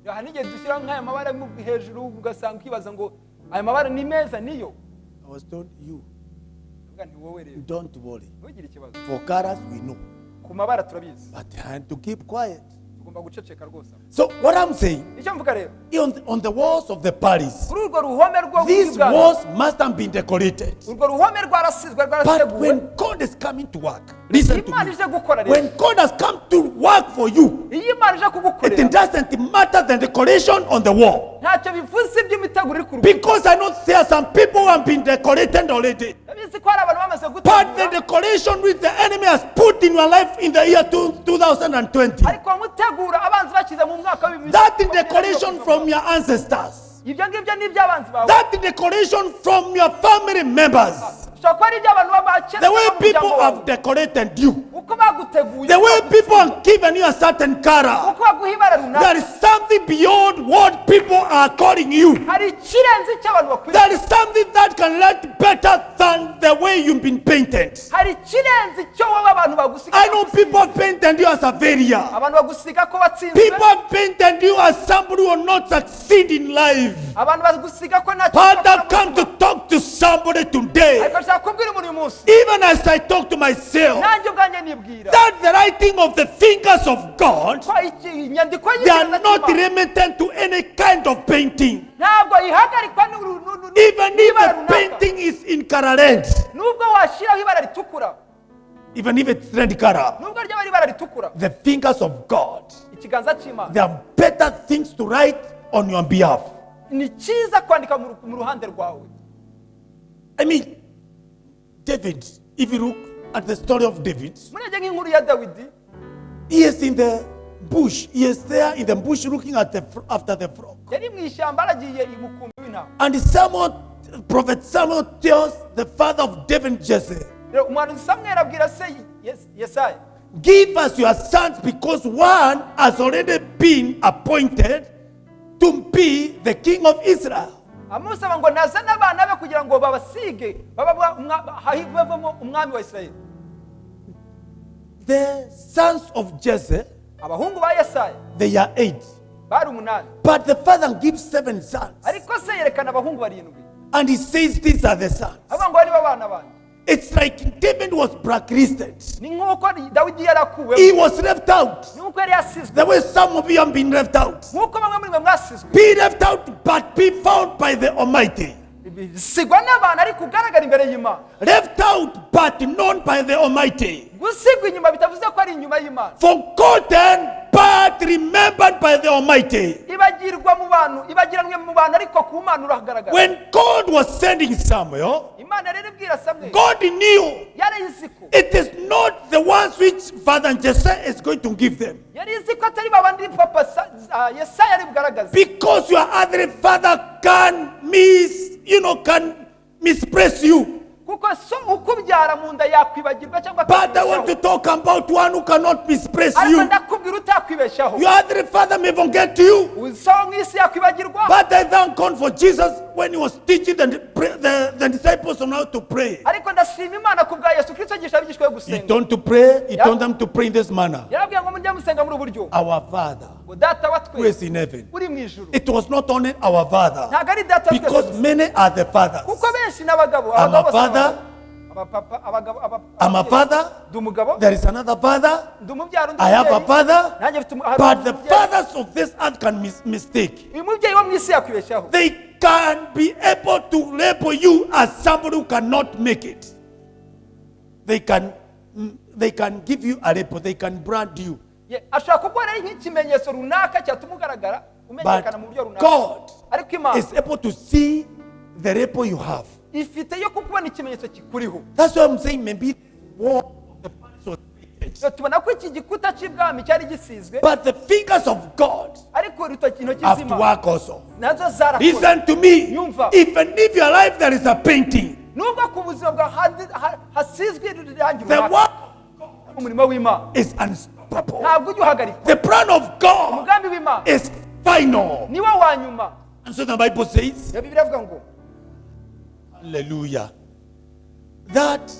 S6: hari igihe dushyira nk'aya mabara hejuru ugasanga ukibaza ngo aya mabara ni meza niyo.
S5: I was told you
S6: Ni wowe rero
S5: don't worry.
S6: ntugire ikibazo.
S5: For colors we know,
S6: Ku mabara turabizi,
S5: but I had to keep quiet.
S6: tugomba guceceka rwose.
S5: So what I'm saying,
S6: Icyo mvuga rero,
S5: on the walls of the palace,
S6: kuri urwo ruhome rwo
S5: these
S6: bw'ibwami,
S5: walls must have been decorated.
S6: urwo ruhome rwarasizwe
S5: But
S6: rwarateguwe.
S5: when God is coming to work, listen to
S6: Imana
S5: me.
S6: ije gukora rero,
S5: When God has come to work for you,
S6: iyo Imana ije
S5: it
S6: kugukorera
S5: doesn't matter the decoration on the wall.
S6: ntacyo bivuze iby'imiteguro iri ku rukuta.
S5: Because I know there are some people who have been decorated already.
S6: Ndabizi ko hari abantu bamaze
S5: But the
S6: gutegura,
S5: decoration which the enemy has put in your life in the year 2020,
S6: ariko mutegura abanzi bakize mu mwaka wa 2020.
S5: that decoration from your ancestors,
S6: ibyo ngibyo ni iby'abanzi bawe.
S5: that decoration from your family members,
S6: Ushobora kuba ari iby'abantu babakene
S5: the way
S6: mu muryango
S5: people
S6: wawe.
S5: have decorated you,
S6: uko baguteguye,
S5: the way people have given you a certain color,
S6: uko baguha ibara runaka,
S5: there is something beyond what people are calling you.
S6: hari ikirenze cy'abantu bakwiye.
S5: There is something that can look better than the way you've been painted.
S6: hari ikirenze icyo wowe abantu bagusiga.
S5: I know people have painted you as a failure.
S6: abantu bagusiga ko watsinzwe,
S5: People have painted you as somebody who will not succeed in life.
S6: abantu bagusiga ko ntacyo
S5: But
S6: bakora
S5: I've come
S6: mu
S5: to
S6: buzima.
S5: talk to somebody today.
S6: ariko nshaka kubwira umuntu uyu munsi,
S5: Even as I talk to myself,
S6: nanjye ubwanjye nibwira
S5: that the writing of the fingers of God,
S6: ko inyandiko
S5: they are
S6: y'ikiganza
S5: not
S6: cy'Imana
S5: limited to any kind of painting.
S6: ntabwo ihagarikwa
S5: Even if
S6: n'ibara
S5: the
S6: runaka.
S5: painting is in color red,
S6: nubwo washyiraho ibara ritukura,
S5: even if it's red color,
S6: nubwo ryaba ari ibara ritukura,
S5: the fingers of God,
S6: ikiganza cy'Imana
S5: there are better things to write on your behalf.
S6: ni cyiza kwandika mu ruhande rwawe.
S5: I mean, David, if you look at the story of David,
S6: murebye nk'inkuru ya Dawidi,
S5: he is in the bush. He is there in the bush looking at after the frog.
S6: yari mu ishyamba aragiye imukumbi w'intama.
S5: And Samuel, Prophet Samuel tells the father of David, Jesse,
S6: rero umuhanuzi Samweli abwira se Yesaya,
S5: give us your sons because one has already been appointed to be the king of Israel.
S6: amusaba ngo nazane abana be kugira ngo babasige bavamo umwami wa Isirayeli.
S5: The sons of Jesse,
S6: abahungu ba Yesaya
S5: they are 8.
S6: bari 8,
S5: But the father gives 7 sons.
S6: ariko se yerekana abahungu 7,
S5: And he says these are the sons.
S6: avuga ngo nibo bana banjye.
S5: It's like David was blacklisted.
S6: ni nk'uko Dawidi yari
S5: He
S6: akuweho,
S5: was left out.
S6: ni nk'uko yari yasizwe,
S5: The way some of you have been left out.
S6: nk'uko bamwe muri mwe mwasizwe.
S5: Be left out, but be found by the Almighty.
S6: sigwa n'abantu ariko ugaragara imbere y'Imana.
S5: Left out, but known by the Almighty.
S6: gusigwa inyuma bitavuze ko ari inyuma y'Imana.
S5: Forgotten, but remembered by the Almighty.
S6: ibagirwa mu bantu, ibagiranwe mu bantu ariko ku Mana urahagaragara.
S5: When God was sending Samuel,
S6: Imana rero ibwira Samweli,
S5: God knew
S6: yari izi ko
S5: it is not the ones which Father Jesse is going to give them.
S6: yari izi ko atari babandi papa Yesaya ari bugaragaze,
S5: Because your earthly father can mispraise you.
S6: kuko so ukubyara mu nda yakwibagirwa cyangwa
S5: But I want to
S6: akakwibeshaho.
S5: talk about one who cannot mispraise
S6: ariko
S5: you.
S6: ndakubwira utakwibeshaho.
S5: Your earthly father may forget you.
S6: so mu isi yakwibagirwa,
S5: But I thank God for Jesus when he was teaching the disciples on how to pray.
S6: ariko ndashima Imana ku bwa Yesu Kristo yigisha abigishwa be
S5: He
S6: gusenga.
S5: told to pray, he
S6: Yeah.
S5: told them to pray in this manner.
S6: yarabwiye ngo mujye musenga muri ubu buryo,
S5: Our Father
S6: ngo data wa
S5: who is
S6: twese
S5: in heaven.
S6: uri mu ijuru.
S5: It was not only our Father,
S6: ntabwo ari data wa
S5: because
S6: twese,
S5: many are the fathers.
S6: kuko benshi n'abagabo,
S5: I'm a
S6: abagabo bose
S5: father.
S6: n'abagabo. abapapa, abagabo,
S5: I'm a father.
S6: ndi umugabo,
S5: There is another father.
S6: ndi umubyaro, ndi
S5: I have a
S6: umubyeyi.
S5: father.
S6: nanjye mfite
S5: But the
S6: umubyeyi.
S5: fathers of this earth can mistake.
S6: uyu mubyeyi wo mu isi yakwibeshaho.
S5: They can be able to label you as somebody who cannot make it. They can give you a label. They can brand you.
S6: ashobora kubona ari nk'ikimenyetso runaka cyatuma ugaragara umenyekana mu buryo
S5: But
S6: runaka,
S5: God
S6: ariko Imana
S5: is able to see the label you have.
S6: ifite yo kukubona ikimenyetso kikuriho.
S5: That's why I'm saying maybe the war of the palace was created.
S6: Rero tubona ko iki gikuta cy'ibwami cyari gisizwe
S5: But the fingers of God
S6: ariko intoki
S5: have to
S6: z'Imana
S5: work also.
S6: nazo zarakoze.
S5: Listen to me.
S6: Nyumva.
S5: Even if your life there is a painting,
S6: nubwo ku buzima bwa hasizwe irangi
S5: the
S6: runaka,
S5: work
S6: umurimo w'Imana
S5: is unstoppable.
S6: ntabwo ujya uhagarikwa.
S5: The plan of God
S6: umugambi w'Imana
S5: is final.
S6: niwo wa nyuma.
S5: And so the Bible says,
S6: Iyo Bibiliya ivuga ngo
S5: hallelujah, that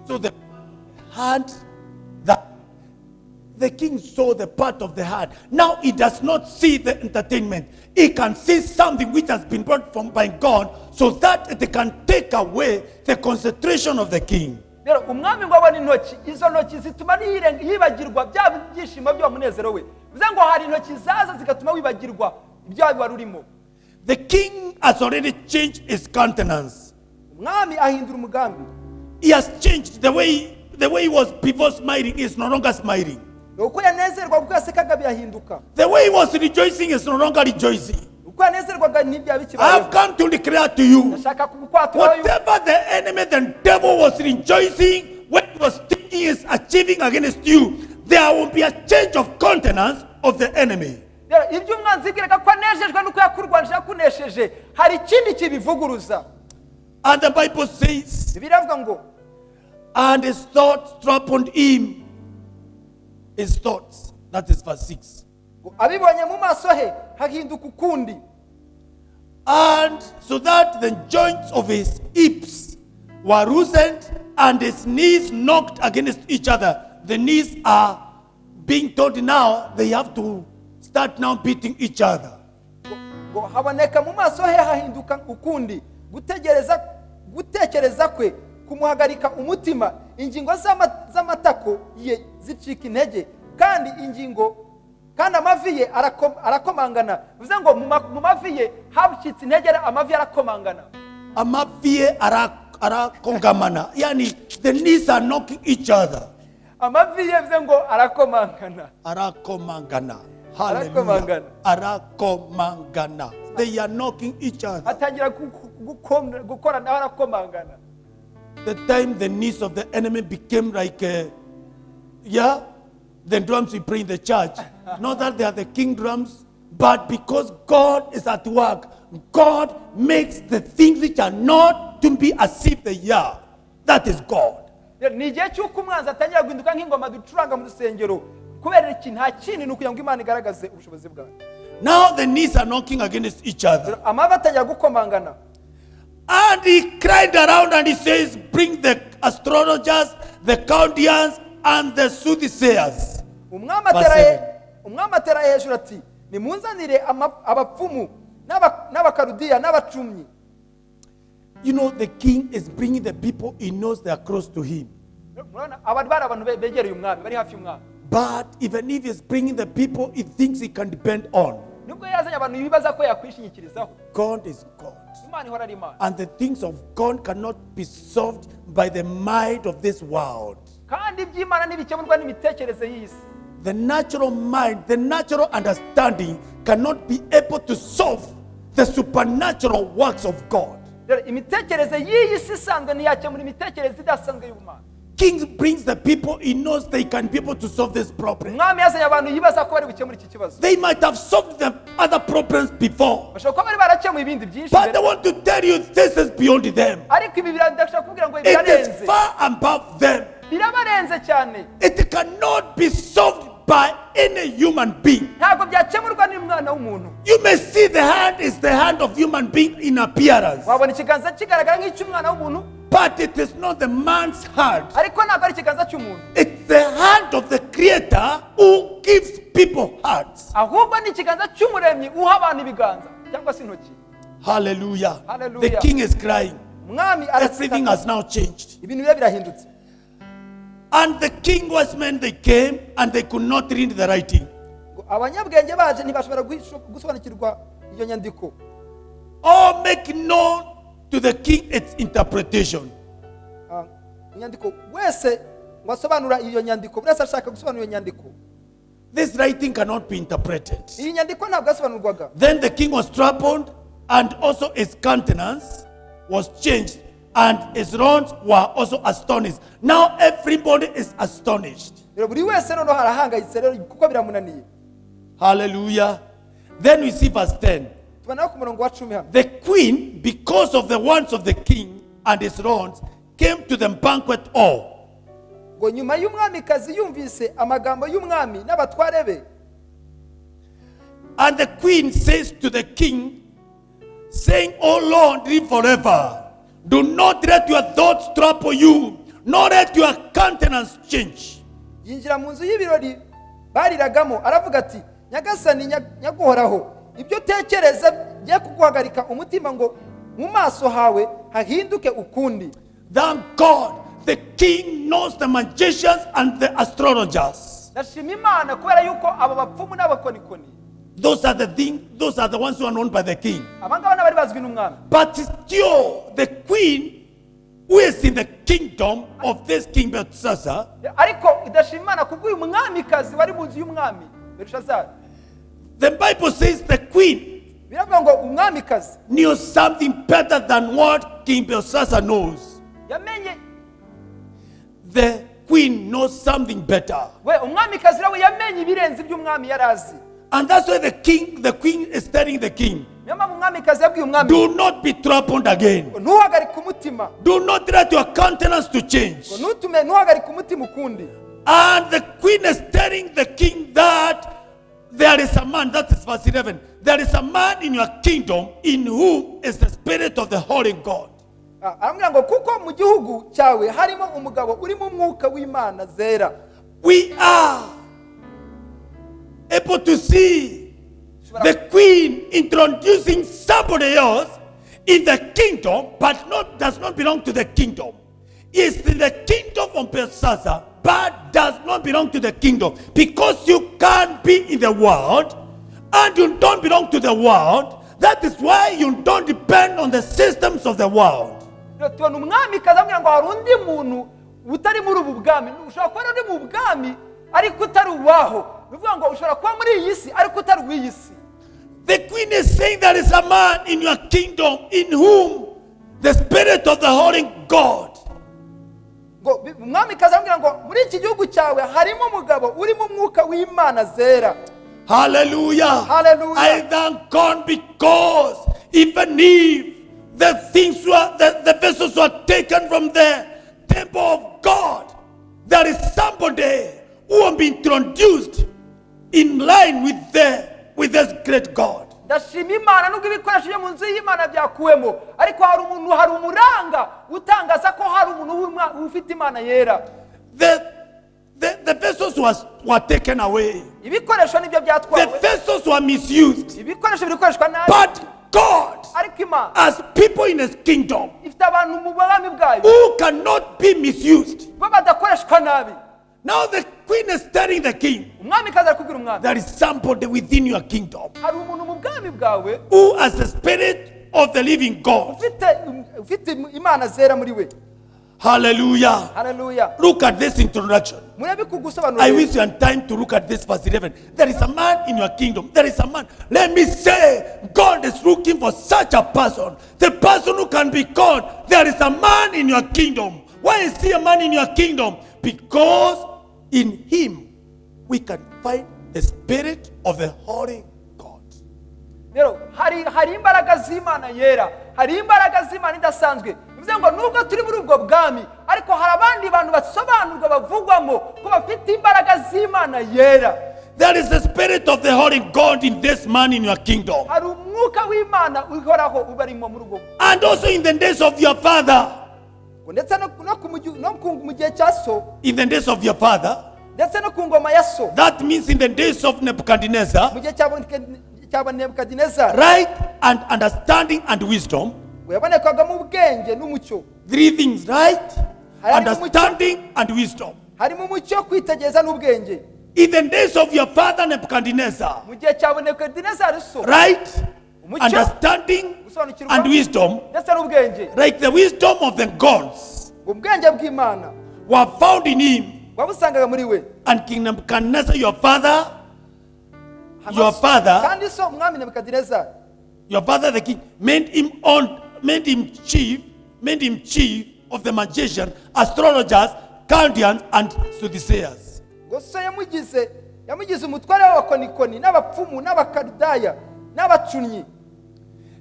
S5: so the hand that the king saw the part of the heart. Now he does not see the entertainment. He can see something which has been brought from by God, so that it can take away the concentration of the king.
S6: rero umwami ngo abone intoki, izo ntoki zituma yibagirwa bya byishimo by'umunezero we. bivuze ngo hari intoki zaza zigatuma wibagirwa ibyawe wari urimo.
S5: The king has already changed his countenance.
S6: umwami ahindura umugambi.
S5: He has changed the way he was before smiling. He is no longer smiling.
S6: uko yanezerwa kuko yasekaga birahinduka.
S5: The way he was rejoicing is no longer rejoicing.
S6: uko yanezerwaga n'ibya
S5: I have
S6: bikibayeho.
S5: come to declare to you,
S6: ndashaka kugukwatura yuko
S5: whatever the enemy, the devil was rejoicing when he was thinking he is achieving against you, there will be a change of countenance of the enemy.
S6: rero ibyo umwanzi yibwiraga ko anejejwe nuko yakurwanije yakunesheje, hari ikindi kibivuguruza.
S5: And the Bible says,
S6: Bibiliya ivuga ngo
S5: and his thoughts troubled him. His thoughts, that is verse 6.
S6: ngo abibonye mu maso he hahinduka ukundi.
S5: And so that the joints of his hips were loosened and his knees knocked against each other. The knees are being told now they have to start now beating each other.
S6: ngo haboneka mu maso he hahinduka ukundi, gutekereza kwe kumuhagarika umutima, ingingo z'amatako ye zicika intege, kandi amavi ye arakomangana. bivuze ngo mu mavi ye habicitse intege, amavi arakomangana.
S5: Amavi ye arakongamana. Yani the knees are knocking each other.
S6: amavi ye bivuze ngo arakomangana.
S5: Arakomangana.
S6: Arakomangana.
S5: Hallelujah. Arakomangana. They are knocking each other.
S6: atangira gukora nawe arakomangana.
S5: The time the knees of the enemy became like, the drums we play in the church. Not that they are the king drums, but because God is at work, God makes the things which are not to be as if they are. That is God.
S6: ni igihe cy'uko umwanzi atangira guhinduka nk'ingoma ducuranga mu rusengero, kubera iki? nta kindi ni ukugira ngo Imana igaragaze ubushobozi bwayo.
S5: Now the knees are knocking against each other.
S6: amavi atangira gukomangana.
S5: And he cried around and he says, bring the astrologers, the Chaldeans, and the soothsayers.
S6: umwami atera hejuru ati nimunzanire abapfumu n'abakarudiya n'abacumyi.
S5: You know, the king is bringing the people he knows they are close to him.
S6: aba bari abantu begereye umwami, bari hafi y'umwami.
S5: But even if he's bringing the people he thinks he can depend on,
S6: nubwo yazanye abantu bibaza ko yakwishingikirizaho,
S5: God is God.
S6: Imana ihora ari Imana.
S5: And the things of God cannot be solved by the might of this world.
S6: kandi iby'Imana ntibikemurwa n'imitekerereze y'isi.
S5: The natural mind, the natural understanding cannot be able to solve the supernatural works of God.
S6: rero imitekerereze y'iyi si isanzwe ntiyakemura imitekerereze idasanzwe y'Imana.
S5: King brings the people he knows they can be able to solve this problem.
S6: umwami yazanye abantu yibaza ko bari gukemura iki kibazo.
S5: They might have solved the other problems before,
S6: bashobora kuba bari barakemuye ibindi byinshi
S5: but I
S6: mbere,
S5: want to tell you this is beyond them.
S6: ariko ibi ndashaka kubwira ngo
S5: It is
S6: birarenze,
S5: far above them.
S6: birabarenze cyane.
S5: It cannot be solved by any human being.
S6: ntabwo byakemurwa n'umwana w'umuntu.
S5: You may see the hand is the hand of human being in appearance,
S6: wabona ikiganza kigaragara nk'icy'umwana w'umuntu,
S5: but it is not the man's hand.
S6: ariko ntabwo ari ikiganza cy'umuntu,
S5: It's the hand of the Creator who gives people hearts.
S6: ahubwo ni ikiganza cy'umuremyi uha abantu ibiganza cyangwa se intoki.
S5: Hallelujah.
S6: Hallelujah.
S5: The king is crying.
S6: umwami
S5: Everything
S6: arasitaka,
S5: has now changed.
S6: ibintu biba birahindutse.
S5: And the king was men, they came and they could not read the writing.
S6: ngo abanyabwenge baje ntibashobora gusobanukirwa iyo nyandiko.
S5: Or make known to the king its interpretation.
S6: inyandiko wese ngo asobanura iyo nyandiko, buri wese ashaka gusobanura iyo nyandiko.
S5: This writing cannot be interpreted.
S6: iyi nyandiko ntabwo yasobanurwaga.
S5: Then the king was troubled, and also his countenance was changed, and his wrongs were also astonished. Now everybody is astonished.
S6: rero buri wese noneho harahangayitse rero kuko biramunaniye.
S5: Hallelujah. Then we see verse 10.
S6: Tubona ku murongo wa 10 hano.
S5: The queen, because of the wants of the king and his wrongs, came to the banquet hall.
S6: Ngo nyuma y'umwamikazi yumvise amagambo y'umwami n'abatware be.
S5: And the queen says to the king, saying, O Lord, live forever. Do not let your thoughts trouble you, nor let your countenance change.
S6: Yinjira mu nzu y'ibirori bariragamo aravuga ati nyagasani nyaguhoraho ibyo tekereza bye kuguhagarika umutima ngo mu maso hawe hahinduke ukundi.
S5: Thank God the king knows the magicians and the astrologers.
S6: Ndashima Imana kubera yuko aba bapfumu n'abakonikoni.
S5: Those are the ones who are known by the king.
S6: Abangaba n'abari bazwi n'umwami.
S5: But still, the queen who is in the kingdom of this king Belshazzar,
S6: Ariko idashima Imana kubw'uyu mwamikazi wari mu nzu y'umwami Belshazzar.
S5: the Bible says the queen
S6: Biravuga ngo umwamikazi
S5: knew something better than what King Belshazzar knows.
S6: yamenye
S5: The queen knows something better.
S6: we umwamikazi nawe yamenye ibirenze iby'umwami yarazi.
S5: And that's why the queen is telling the king,
S6: Niyo mpamvu umwamikazi yabwiye umwami
S5: do not be troubled again.
S6: ntuhagarike umutima.
S5: Do not let your countenance to change.
S6: Ntuhagarike umutima ukundi.
S5: And the queen is telling the king that there is a man, that is verse 11, there is a man in your kingdom in whom is the spirit of the holy God.
S6: Aramubwira ngo kuko mu gihugu cyawe harimo umugabo urimo umwuka w'Imana zera.
S5: We are able to see the queen introducing somebody else in the kingdom, but does not belong to the kingdom. Is in the kingdom of Belshazzar, but does not belong to the kingdom. Because you can't be in the world and you don't belong to the world, that is why you don't depend on the systems of the world.
S6: Tubona umwamikazi amubwira ngo hari undi muntu utari muri ubu bwami. Ushobora kuba uri mu bwami ariko utari uwaho. Bivuga ngo ushobora kuba muri iyi si ariko utari uw'iyi si.
S5: The queen is saying there is a man in your kingdom in whom the spirit of the holy God.
S6: Ngo umwamikazi amubwira ngo muri iki gihugu cyawe harimo umugabo urimo umwuka w'Imana zera.
S5: Hallelujah.
S6: Hallelujah.
S5: I thank God because even if the things were, the vessels were taken from the temple of God, there is somebody who will be introduced in line with this great God.
S6: Ndashima Imana nubwo ibikoresho byo mu nzu y'Imana byakuwemo ariko hari umuranga utangaza ko hari umuntu ufite Imana yera.
S5: The vessels were taken away.
S6: Ibikoresho nibyo
S5: The
S6: byatwawe.
S5: vessels were misused.
S6: Ibikoresho bikoreshwa nabi.
S5: But God,
S6: Ariko Imana
S5: as people in his kingdom,
S6: ifite abantu mu bwami bwayo
S5: who cannot be misused.
S6: bo badakoreshwa nabi.
S5: Now the queen is telling the king,
S6: Umwamikazi ari kubwira umwami
S5: there is somebody within your kingdom
S6: hari umuntu mu bwami bwawe
S5: who has the spirit of the living God.
S6: ufite Imana zera muri we.
S5: Hallelujah.
S6: Hallelujah.
S5: Look at this introduction.
S6: Murebe ku
S5: I
S6: gusobanura.
S5: wish you had time to look at this verse 11. There is a man in your kingdom. There is a man. Let me say, God is looking for such a person. The person who can be called. There is a man in your kingdom. Why is he a man in your kingdom? Because in him we can find the spirit of the holy God.
S6: Rero hari imbaraga z'Imana yera, hari imbaraga z'Imana idasanzwe. Bivuze ngo nubwo turi muri ubwo bwami ariko hari abandi bantu basobanurwa bavugwamo ko bafite imbaraga z'Imana yera.
S5: There is the spirit of the holy God in this man in your kingdom.
S6: Hari umwuka w'Imana uhoraho ubarimo muri ubwo.
S5: And also in the days of your father.
S6: Ndetse no mu gihe cya so,
S5: In the days of your father.
S6: ndetse no ku ngoma ya so.
S5: That means in the days of Nebuchadnezzar.
S6: Mu gihe cya Nebukadinezari.
S5: Right and understanding and wisdom.
S6: Yabonekagamo ubwenge n'umucyo.
S5: Three things, right?
S6: Harimo
S5: Understanding and wisdom.
S6: Harimo umucyo, kwitegereza n'ubwenge.
S5: In the days of your father Nebuchadnezzar.
S6: Mu gihe cya Nebukadinezari so.
S5: Right?
S6: Umucyo,
S5: Understanding
S6: gusobanukirwa
S5: and wisdom.
S6: ndetse n'ubwenge.
S5: Like the wisdom of the gods
S6: Ubwenge bw'Imana
S5: were found in him.
S6: wabusangaga muri we.
S5: And King Nebuchadnezzar, your father,
S6: Kandi so umwami Nebukadinezari
S5: the king, made him chief made him chief of the magicians, astrologers, Chaldeans, and soothsayers.
S6: ngo so yamugize umutware w'abakonikoni n'abapfumu n'abakaludaya n'abacunyi.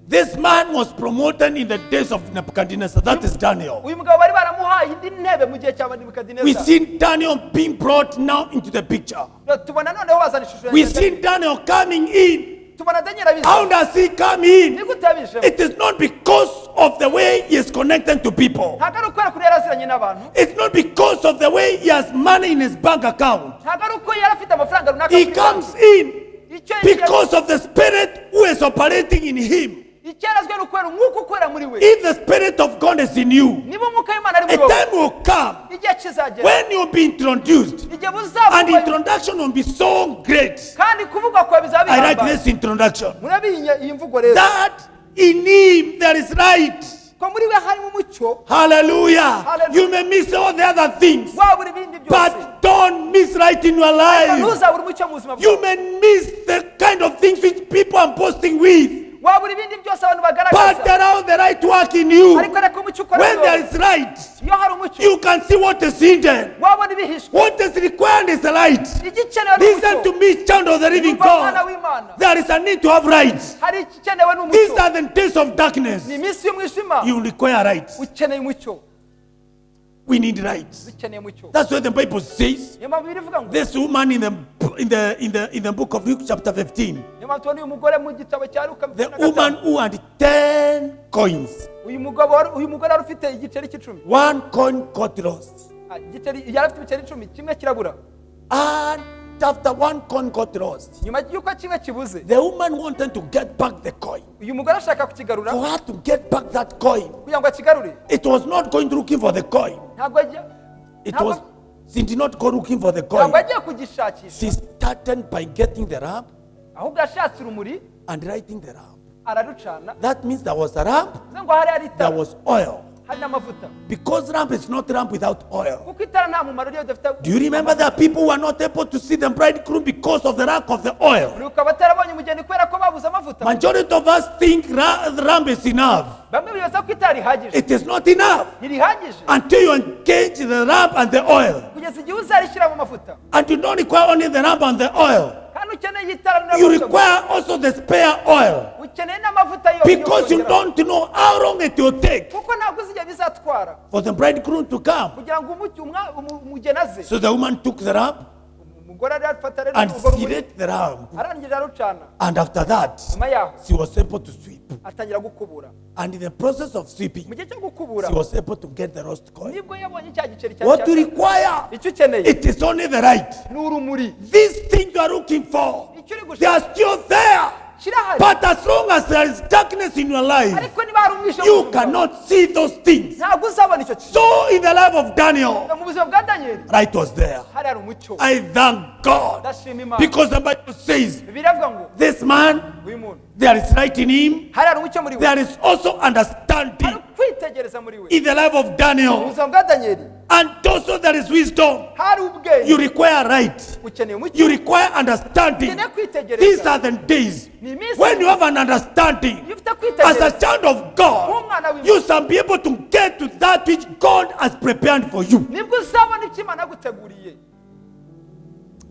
S5: This man was promoted in the days of Nebuchadnezzar. That is Daniel.
S6: uyu mugabo bari baramuhaye indi ntebe mu gihe cya
S5: We
S6: Nebukadineza.
S5: see Daniel being brought now into the picture.
S6: tubona noneho wazana ishusho ya
S5: We
S6: Daniel.
S5: see Daniel coming in.
S6: tubona Daniel
S5: How
S6: abizi.
S5: does he come in?
S6: ni gute abijemo?
S5: It is not because of the way he is connected to people.
S6: ntabwo ari uko yari yaraziranye n'abantu.
S5: It's not because of the way he has money in his bank account.
S6: ntabwo ari uko yari afite amafaranga runaka
S5: He
S6: kuri
S5: comes
S6: banki.
S5: in
S6: icyo yari-
S5: because of the spirit who is operating in him.
S6: icyo yarazwe ni ukwera umwuka ukwera muri we.
S5: If the spirit of God is in you,
S6: niba umwuka w'Imana ari
S5: a
S6: muri wowe,
S5: time will come
S6: igihe kizagera
S5: when you'll be introduced,
S6: igihe
S5: and
S6: buzavuga
S5: introduction will be so great.
S6: kandi kuvuga kwawe bizaba
S5: I like
S6: bihambaye.
S5: this introduction.
S6: murabiye iyi mvugo rero
S5: That in him there is light.
S6: ko muri we harimo umucyo.
S5: Hallelujah.
S6: Hallelujah.
S5: You may miss all the other things,
S6: wabura ibindi byose
S5: but don't miss light in your life.
S6: ntuzabura umucyo mu buzima
S5: You
S6: bwawe.
S5: may miss the kind of things which people are boasting with,
S6: wabura ibindi byose abantu
S5: but
S6: bagaragaza,
S5: allow the light to work in you.
S6: ariko reka umucyo ukora
S5: When there
S6: byose.
S5: is light,
S6: iyo hari umucyo
S5: you can see what is hidden.
S6: wabona ibihishwe.
S5: What is required is the light.
S6: igikenewe ni
S5: Listen to
S6: umucyo.
S5: me, child of the living
S6: Umva mwana
S5: God.
S6: w'Imana,
S5: There is a need to have light.
S6: hari igikenewe ni
S5: These
S6: umucyo.
S5: are the days of darkness.
S6: ni iminsi y'umwijima.
S5: You require light.
S6: ukeneye umucyo.
S5: We need light.
S6: dukeneye umucyo.
S5: That's what the Bible says.
S6: niyo mpamvu bibiri ivuga ngo
S5: This woman in the book of Luke chapter 15,
S6: niyo mpamvu tubona uyu mugore mu gitabo cya Luka
S5: the
S6: 15.
S5: woman who had 10 coins,
S6: uyu mugore wari ufite igiceri cy'icumi.
S5: one coin got lost.
S6: yari afite ibiceri icumi, kimwe kirabura.
S5: And after one coin got lost,
S6: nyuma y'uko kimwe kibuze,
S5: the woman wanted to get back the coin.
S6: uyu mugore ashaka kukigarura.
S5: For her to get back that coin,
S6: kugira ngo akigarure,
S5: it was not going looking for the coin.
S6: ntabwo ajya
S5: She did not go looking for the
S6: ntabwo
S5: coin.
S6: agiye kugishakisha,
S5: She started by getting the lamp
S6: ahubwo yashatse urumuri
S5: and lighting the lamp.
S6: ararucana.
S5: That means there was a lamp,
S6: bivuze ngo hari
S5: there
S6: itara,
S5: was oil.
S6: hari n'amavuta.
S5: Because lamp is not lamp without oil.
S6: kuko itara nta mumaro iyo udafite.
S5: Do you remember there are people who are not able to see the bridegroom because of the lack of the oil?
S6: uribuka batarabonye umugeni kubera ko babuze amavuta.
S5: Majority of us think the lamp is enough.
S6: bamwe bibaza ko itara rihagije.
S5: It is not enough
S6: ntirihagije
S5: until you engage the lamp and the oil.
S6: kugeza igihe uzarishyiramo amavuta.
S5: And you don't require only the lamp and the oil.
S6: kandi ukeneye itara
S5: You
S6: n'amavuta.
S5: require also the spare oil.
S6: ukeneye n'amavuta yo
S5: Because you
S6: yongeraho.
S5: don't know how long it will take
S6: kuko ntabwo uzi igihe bizatwara
S5: for the bridegroom to come.
S6: kugira ngo umugeni aze.
S5: So the woman took the lamp
S6: umugore arafata rero
S5: and
S6: urwo
S5: she
S6: rumuri,
S5: lit the lamp.
S6: arangije arucana.
S5: And after that,
S6: nyuma yaho
S5: she was able to sweep.
S6: atangira gukubura.
S5: And in the process of
S6: mu
S5: sweeping,
S6: gihe cyo gukubura
S5: she was able to get the lost coin.
S6: nibwo yabonye cya giceri cya
S5: What you
S6: cya-
S5: require,
S6: icyo ukeneye
S5: it is only the light.
S6: ni urumuri.
S5: These things you are looking for,
S6: icyo uri
S5: they are
S6: gushaka
S5: still there.
S6: kirahari,
S5: But as long as there is darkness in your life,
S6: ariko niba hari umwishe mu
S5: you
S6: buzima bwawe,
S5: cannot see those things.
S6: ntabwo uzabona icyo kintu.
S5: So in the life of Daniel,
S6: mu buzima bwa Daniyeli
S5: light was there.
S6: hari hari umucyo.
S5: I thank God
S6: ndashima Imana.
S5: because the Bible says
S6: bibiliya ivuga ngo
S5: this man,
S6: uyu muntu
S5: there is light in him.
S6: hari hari umucyo muri we,
S5: There is also
S6: hari
S5: understanding
S6: kwitegereza muri we.
S5: in the life of
S6: mu
S5: Daniel.
S6: buzima bwa Daniyeli
S5: And also there is wisdom.
S6: hari ubwenge.
S5: You require light.
S6: ukeneye umucyo.
S5: You require understanding.
S6: ukeneye kwitegereza.
S5: These are the days
S6: ni iminsi
S5: when you have an understanding.
S6: iyo ufite
S5: As a
S6: kwitegereza
S5: child of God, you shall be able to get to that which God has prepared for you.
S6: nibwo uzabona icyo Imana yaguteguriye.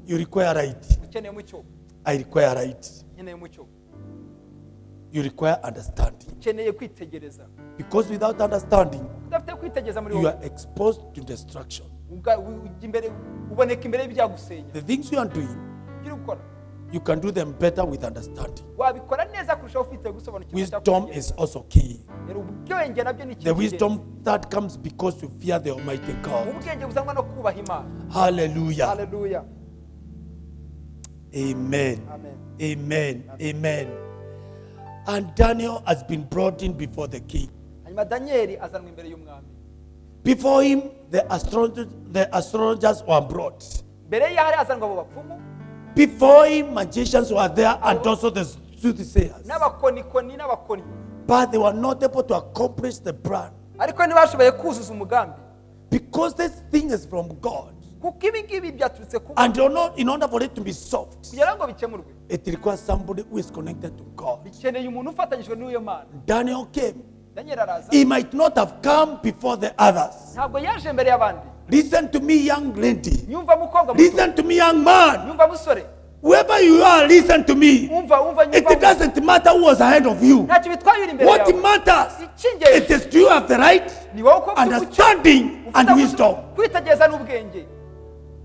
S5: You require light.
S6: ukeneye umucyo.
S5: I require light.
S6: nkeneye umucyo.
S5: You require understanding.
S6: ukeneye kwitegereza.
S5: Because without understanding,
S6: udafite kwitegereza muri
S5: you
S6: wowe,
S5: are exposed to destruction.
S6: ujya imbere, uboneka imbere y'ibyagusenya.
S5: The things you are doing,
S6: ibyo uri gukora
S5: you can do them better with understanding.
S6: wabikora neza kurushaho ufite gusobanukirwa
S5: Wisdom is also key.
S6: rero ubwenge nabyo ni
S5: The
S6: ikintu
S5: wisdom that comes because you fear the Almighty God.
S6: ubwenge buzanwa no kubaha Imana.
S5: Hallelujah.
S6: haleluya,
S5: Amen.
S6: amen.
S5: Amen. Amen. And Daniel has been brought in before the king.
S6: hanyuma Daniyeli azanwa imbere y'umwami.
S5: Before him, the astrologers were brought.
S6: mbere ye hari hazanwa abo bapfumu
S5: Before him, magicians were there and also the soothsayers.
S6: n'abakonikoni n'abakoni,
S5: But they were not able to accomplish the plan.
S6: ariko ntibashoboye kuzuza umugambi
S5: Because this thing is from God.
S6: kuko ibi ngibi byaturutse ku
S5: And in order for it to be solved,
S6: kugira ngo bikemurwe
S5: it requires somebody who is connected to God.
S6: bikeneye umuntu ufatanyijwe n'uyo Mana.
S5: Daniel came
S6: daniel araza
S5: He might not have come before the others.
S6: ntabwo yaje mbere y'abandi.
S5: Listen to me, young lady.
S6: Nyumva mukobwa muto,
S5: Listen to me, young man.
S6: nyumva musore,
S5: Whoever you are, listen to me.
S6: umva
S5: It
S6: nyumva.
S5: doesn't matter who was ahead of you.
S6: Ntacyo bitwaye uri imbere
S5: What
S6: yawe.
S5: matters,
S6: Icy'ingenzi
S5: it is do you have the right
S6: ni wowe uko ufite umucyo,
S5: understanding and wisdom.
S6: kwitegereza n'ubwenge.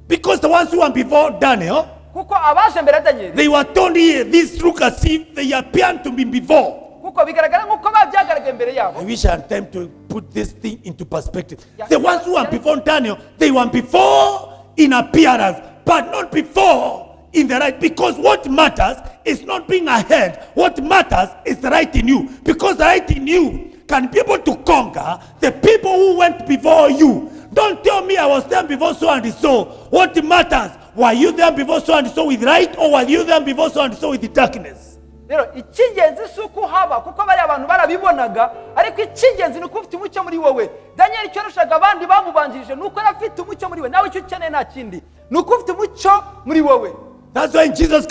S5: Because the ones who were before Daniel,
S6: Kuko abaje mbere ya Daniel,
S5: they were told here, this look as if they appeared to be before.
S6: kuko bigaragara nk'uko babyagaragaye imbere yabo.
S5: I wish I had time to put this thing into perspective.
S6: Yeah.
S5: The ones who were before Daniel, they were before in appearance, but not before in the right. Because what matters is not being ahead. What matters is the right in you. Because the right in you can be able to conquer the people who went before you. Don't tell me I was there before so and so. What matters? Were you there before so and so with right, or were you there before so and so with the darkness?
S6: Rero icy'ingenzi si uko uhaba kuko bari abantu barabibonaga, ariko icy'ingenzi ni uko ufite umucyo muri wowe. Daniel icyo yarushaga abandi bamubanjirije ni uko yari afite umucyo muri we. Nawe icyo ukeneye nta kindi ni uko ufite umucyo muri wowe.
S5: That's when Jesus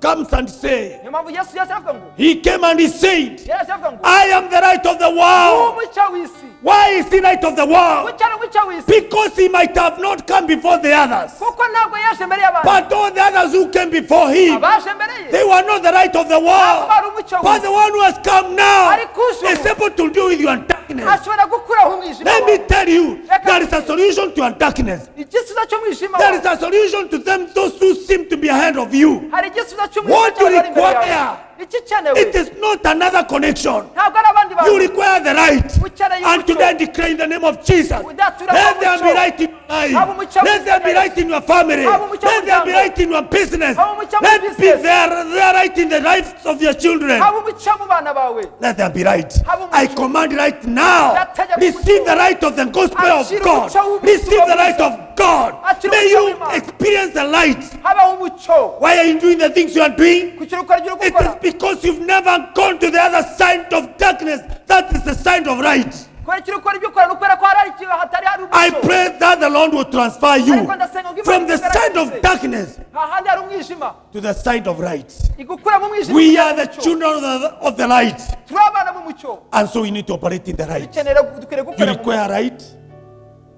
S5: comes and say,
S6: Niyo mpamvu Yesu yaje avuga ngo,
S5: he came and he said,
S6: yaje avuga ngo
S5: I am the light of the world.
S6: umucyo w'isi.
S5: Why is he light of the world?
S6: Umucyo ni umucyo w'isi.
S5: Because he might have not come before the others.
S6: Kuko ntabwo yaje mbere y'abandi.
S5: But all the others who came before him,
S6: Abaje mbere ye
S5: they were not the light of the world.
S6: bari umucyo
S5: But the
S6: w'isi.
S5: one who has come now
S6: Ariko uje
S5: is able to deal with your darkness.
S6: ashobora gukuraho umwijima
S5: Let me
S6: wawe.
S5: tell you, there is a solution to your darkness.
S6: Igisubizo cy'umwijima
S5: There is
S6: wawe.
S5: a solution to them, those who seem to be ahead of you.
S6: Hari igisubizo
S5: What
S6: cy'umwijima
S5: you
S6: cy'abari imbere yawe.
S5: require,
S6: Iki cyenewe
S5: it is not another connection.
S6: ntabwo ari abandi
S5: You
S6: bantu.
S5: require the right.
S6: Ukeneye
S5: And
S6: umucyo.
S5: today I declare in the name of Jesus,
S6: Udatura
S5: let there be
S6: umucyo.
S5: right in your life.
S6: Haba umucyo
S5: Let there be
S6: w'isirayeli.
S5: right in your family.
S6: Haba umucyo
S5: Let there be
S6: w'umuryango.
S5: right in your business.
S6: Haba umucyo mu
S5: Let be
S6: business.
S5: there right in the lives of your children.
S6: haba umucyo mu bana bawe.
S5: Let there be right.
S6: Haba umucyo.
S5: I command right now.
S6: Ndategeka
S5: Receive
S6: umucyo.
S5: the right of the gospel of
S6: Akira
S5: God.
S6: umucyo w'ubutumwa
S5: Receive the right
S6: bwiza.
S5: of God.
S6: Akira
S5: May
S6: umucyo
S5: you
S6: w'Imana.
S5: experience the light.
S6: habaho umucyo.
S5: Why are you doing the things you are doing?
S6: Kuki uri gukora ibyo uri
S5: It
S6: gukora?
S5: is because you've never gone to the other side of darkness. That is the side of right.
S6: kubera icyo uri gukora ibyo ukora ni ukubera ko hari ikintu hatari hari
S5: I
S6: umucyo.
S5: pray that the Lord will transfer you
S6: Ariko ndasenga ngo Imana
S5: from the
S6: ikugaragarize.
S5: side of darkness
S6: hahandi hari umwijima
S5: to the side of right.
S6: igukura mu mwijima.
S5: We
S6: ujya
S5: are
S6: mu
S5: the
S6: mucyo.
S5: children of the light,
S6: turi abana b'umucyo.
S5: and so we need to operate in the right.
S6: dukwiriye
S5: You
S6: gukora mu
S5: require right.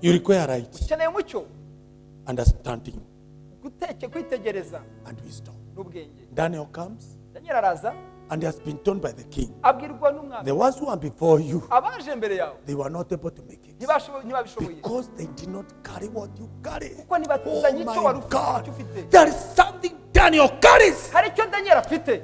S5: You require right,
S6: ukeneye umucyo,
S5: understanding,
S6: kwitegereza
S5: and wisdom.
S6: n'ubwenge.
S5: Daniel comes
S6: Daniel araza
S5: and he has been told by the king,
S6: abwirwa n'umwami,
S5: the ones who are before you,
S6: abaje mbere yawe
S5: they were not able to make it
S6: ntibabishoboye
S5: because they did not carry what you carry.
S6: kuko ntibatuzanye icyo
S5: Oh
S6: wari
S5: my
S6: ufite,
S5: God,
S6: icyo ufite.
S5: there is something Daniel carries
S6: hari icyo Daniel afite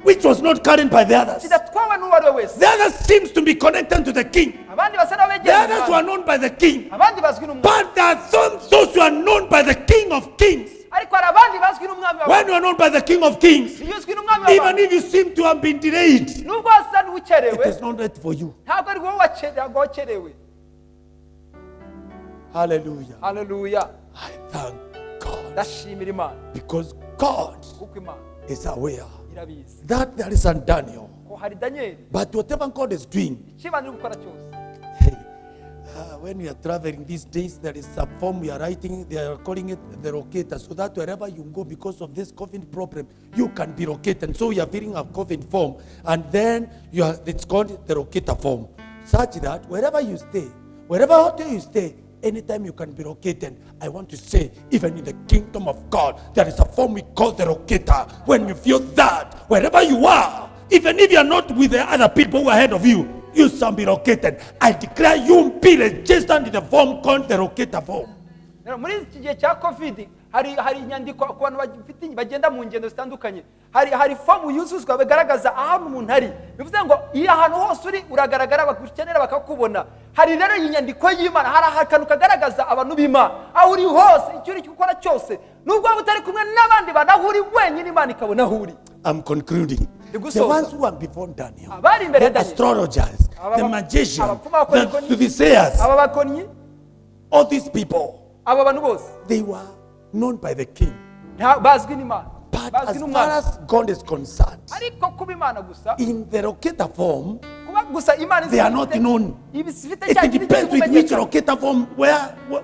S5: which was not carried by the others.
S6: kidatwawe n'uwo ari we wese.
S5: The others seems to be connected to the king.
S6: abandi basa
S5: The
S6: n'abegereye
S5: others were
S6: umwami,
S5: known by the king.
S6: abandi bazwi n'umwami,
S5: But there are some those who are known by the king of kings.
S6: ariko hari abandi bazwi n'umwami
S5: When
S6: w'abantu.
S5: you are known by the king of kings,
S6: iyo uzwi n'umwami
S5: even
S6: w'abantu,
S5: if you seem to have been delayed,
S6: nubwo wasa
S5: it
S6: n'ukerewe
S5: is not right for you.
S6: ntabwo ari wowe wakerewe.
S5: Hallelujah.
S6: haleluya.
S5: I thank God
S6: ndashimira Imana
S5: because God
S6: kuko Imana
S5: is aware
S6: irabizi
S5: that there is a Daniel.
S6: ko hari Daniel
S5: But whatever God is doing,
S6: icyo Imana iri gukora cyose.
S5: hey, when you are traveling these days, there is some form we are writing, they are calling it the rocator, so that wherever you go because of this COVID problem, you can be rocated. So you are filling a COVID form, and then it's called the rocator form, such that wherever you stay, wherever hotel you stay, anytime you can be rocated. I want to say, even in the kingdom of God, there is a form we call the rocator. When you feel that, wherever you are, even if you are not with the other people who are ahead of you, you shall be rocated. I declare you be registered in the form called the rocator form.
S6: Rero muri iki gihe cya covid hari inyandiko ku bantu bagenda mu ngendo zitandukanye, hari fomu yuzuzwa bigaragaza ahantu umuntu ari. Bivuze ngo iyo ahantu hose uri uragaragara, bagukenera bakakubona. Hari rero iyi nyandiko y'Imana, hari akantu kagaragaza abantu b'Imana aho uri hose, icyo uri gukora cyose, nubwo waba utari kumwe n'abandi bantu, aho uri wenyine Imana ikabona aho uri.
S5: I'm concluding. The ones who are before Daniel,
S6: Abari imbere ya
S5: the
S6: Daniel,
S5: astrologers, the magicians, the soothsayers,
S6: aba bakonyi,
S5: all these people,
S6: aba bantu bose
S5: they were known by the king.
S6: bazwi n'Imana,
S5: But
S6: bazwi
S5: as far
S6: n'Umwami.
S5: as God is concerned,
S6: Ariko kuba Imana gusa,
S5: in the rocator form,
S6: kuba gusa Imana
S5: they are not known.
S6: ibifite cya
S5: It
S6: kintu
S5: depends with which
S6: cy'ukumenyekana.
S5: rocator form,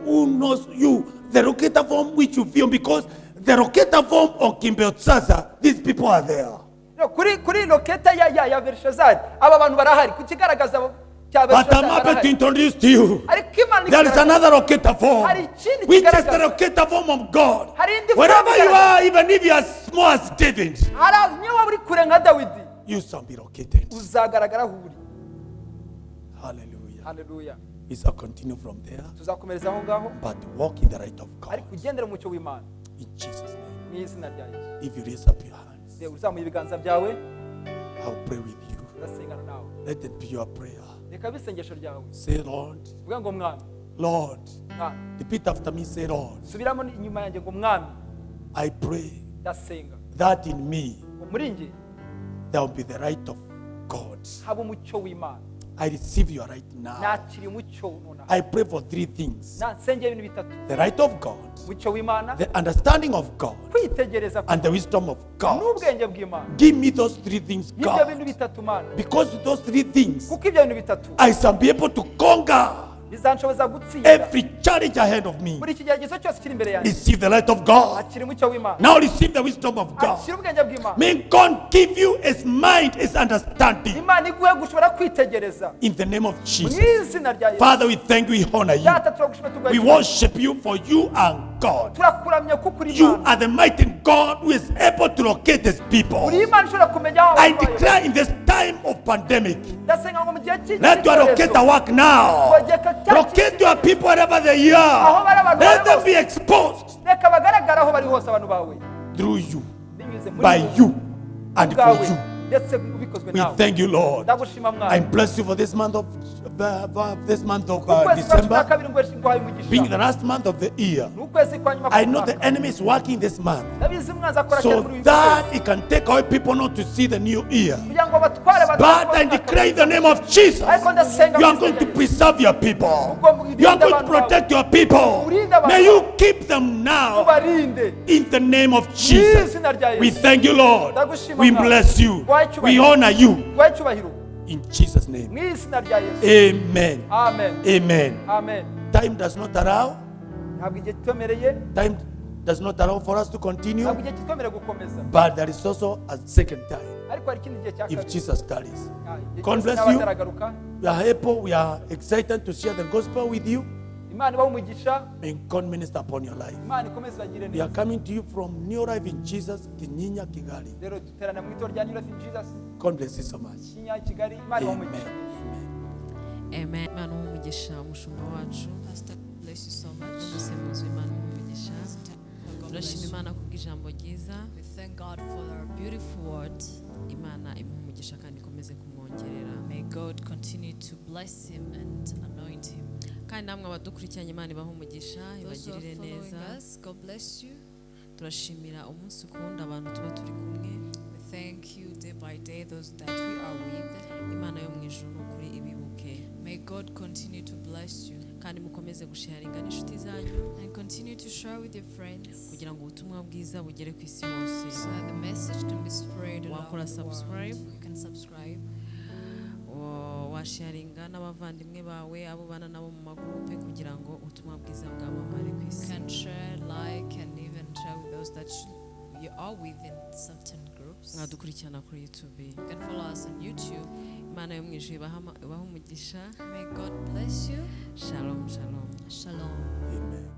S5: who knows you, the rocator form which you feel, because the rocator form of King Belshazzar, these people are there.
S6: kuri loketa ya Belshazzar aba bantu barahari kukigaragaza cya
S5: But I'm
S6: Belshazzar
S5: happy to
S6: barahari.
S5: introduce to you.
S6: Ariko Imana
S5: There is
S6: igaragaza-
S5: another locator form,
S6: Hari ikindi
S5: which is the
S6: kigaragaza.
S5: locator form of God.
S6: Hari indi
S5: Wherever
S6: form
S5: you
S6: igaragaza.
S5: are, even if you are small as David,
S6: niyo waba uri kure nka Dawidi
S5: you shall be located.
S6: uzagaragara aho uri.
S5: Hallelujah.
S6: Haleluya.
S5: We shall continue from there,
S6: Tuzakomereza aho ngaho
S5: but walk in the right of God.
S6: ariko ugendera mu mucyo w'Imana
S5: In Jesus' name.
S6: mu izina rya Yesu.
S5: If you raise up your hands,
S6: Uzamuye ibiganza byawe
S5: I'll pray with you.
S6: urasengana nawe.
S5: Let it be your prayer.
S6: Reka bisengesho ryawe.
S5: Say, Lord,
S6: Vuga ngo mwami.
S5: Lord.
S6: Mwami.
S5: Repeat after me. Say, Lord,
S6: Subiramo inyuma yanjye ngo mwami.
S5: I pray
S6: Ndasenga.
S5: that in me
S6: Ngo muri njye
S5: there will be the right of God.
S6: haba umucyo w'Imana.
S5: I receive you right now.
S6: Nakiri umucyo nonaha.
S5: I pray for three things:
S6: Nsengera ibintu bitatu.
S5: the right of God,
S6: Umucyo w'Imana,
S5: the understanding of God,
S6: kwitegereza
S5: and the wisdom of God.
S6: n'ubwenge bw'Imana.
S5: Give me those three things,
S6: Ibyo
S5: God.
S6: bintu bitatu Mana.
S5: Because with those three things,
S6: Kuko ibyo bintu bitatu
S5: I shall be able to conquer
S6: bizanshoboza gutsinda
S5: every challenge ahead of me.
S6: buri kigeragezo cyose kiri imbere yanjye.
S5: Receive the light of God.
S6: Akira umucyo w'Imana.
S5: Now receive the wisdom of God.
S6: Akira ubwenge bw'Imana.
S5: May God give you His mind, His understanding.
S6: Imana iguhe gushobora kwitegereza.
S5: In the name of
S6: Mu
S5: Jesus.
S6: izina rya Yesu.
S5: Father, we thank you, we honor you.
S6: Data turagushimira tuguha
S5: We
S6: icyubahiro.
S5: worship you for you are God.
S6: Turakuramya kuko uri
S5: You
S6: Imana.
S5: are the mighty God who is able to locate His people.
S6: Uri Imana ishobora kumenya aho
S5: I
S6: abaye.
S5: declare in this time of pandemic,
S6: Ndasenga ngo mu gihe cy'iki
S5: let your locator work now. Locate your people wherever they are. Let them be exposed
S6: reka bagaragara aho bari hose abantu bawe
S5: through you,
S6: binyuze muri
S5: by
S6: wowe,
S5: you, and for
S6: ubwawe,
S5: you.
S6: ndetse bikozwe
S5: We
S6: nawe.
S5: thank you, Lord.
S6: Ndagushima
S5: I
S6: mwana.
S5: bless you for this month of
S6: Ukwezi kwa cumi na
S5: December,
S6: kabiri nguhaye
S5: being
S6: umugisha.
S5: the last month of the year.
S6: N'ukwezi kwa nyuma
S5: I know
S6: k'umwaka.
S5: the enemy is working this month
S6: Ndabizi umwanzi akora cyane
S5: so
S6: muri uyu
S5: that
S6: kwezi.
S5: he can take away people not to see the new year.
S6: Kugira ngo batware abantu
S5: But
S6: bakora
S5: I declare in the name of Jesus,
S6: ariko ndasenga
S5: you are
S6: mu
S5: going
S6: izina
S5: to
S6: rya Yesu.
S5: preserve your people. You are going to protect your people. May you keep them now
S6: ubarinde
S5: in the name of
S6: mu
S5: Jesus.
S6: izina rya
S5: We
S6: Yesu.
S5: thank you, Lord. We bless you. We honor you
S6: Guha icyubahiro
S5: in Jesus' name.
S6: mu izina rya Yesu.
S5: Amen.
S6: Amen.
S5: Amen.
S6: Amen.
S5: Time does not allow.
S6: Ntabwo igihe kitomereye,
S5: Time does not allow for us to continue.
S6: ntabwo igihe kitomereye gukomeza.
S5: But there is also a second time
S6: Ariko hari ikindi gihe cya
S5: if
S6: kabiri.
S5: Jesus tarries.
S6: Igihe
S5: God
S6: cyose
S5: bless
S6: nawe
S5: you.
S6: ataragaruka.
S5: We are happy. We are excited to share the gospel with you.
S6: Imana ibahe umugisha.
S5: May God minister upon your life.
S6: Imana ikomeze ibagire
S5: We are
S6: neza.
S5: coming to you from New Life in Jesus, Kinyinya, Kigali.
S6: Rero duterana mu itorero rya New Life in Jesus
S5: God bless you so much.
S6: Kinya Kigali. Imana ibahe
S5: Amen.
S6: umugisha.
S2: Amen. Imana umugisha umushumba wacu.
S1: Pastor, bless you so much.
S2: Umusemuzi w'Imana umugisha.
S1: God bless
S2: Turashima
S1: you.
S2: Imana kubw'ijambo ryiza.
S1: We thank God for our beautiful word.
S2: Imana imuha umugisha kandi ikomeze kumwongerera.
S1: May God continue to bless him and anoint him.
S2: Kandi namwe abadukurikiranye Imana ibaha umugisha,
S1: Those who are
S2: ibagirire
S1: following
S2: neza.
S1: us, God bless you.
S2: Turashimira umunsi ku wundi abantu tuba turi kumwe.
S1: We thank you day by day, those that we are with.
S2: Imana yo mu ijuru ni ukuri ibibuke.
S1: May God continue to bless you
S2: Kandi mukomeze gusharinga n'inshuti zanyu
S1: and continue to share with your friends
S2: kugira ngo ubutumwa bwiza bugere ku isi hose.
S1: so that the message can be spread around
S2: Wakora
S1: the world.
S2: subscribe.
S1: You can subscribe.
S2: Washaringa n'abavandimwe bawe abo bana nabo mu magurupe kugira ngo ubutumwa bwiza bwamamare ku
S1: You
S2: isi.
S1: can share, like, and even share with those that you are within certain groups.
S2: Mwadukurikirana kuri YouTube.
S1: You can follow us on YouTube.
S2: Imana yo mu ijuru ibahe umugisha.
S1: May God bless you.
S2: Shalom, shalom.
S1: Shalom.
S5: Amen.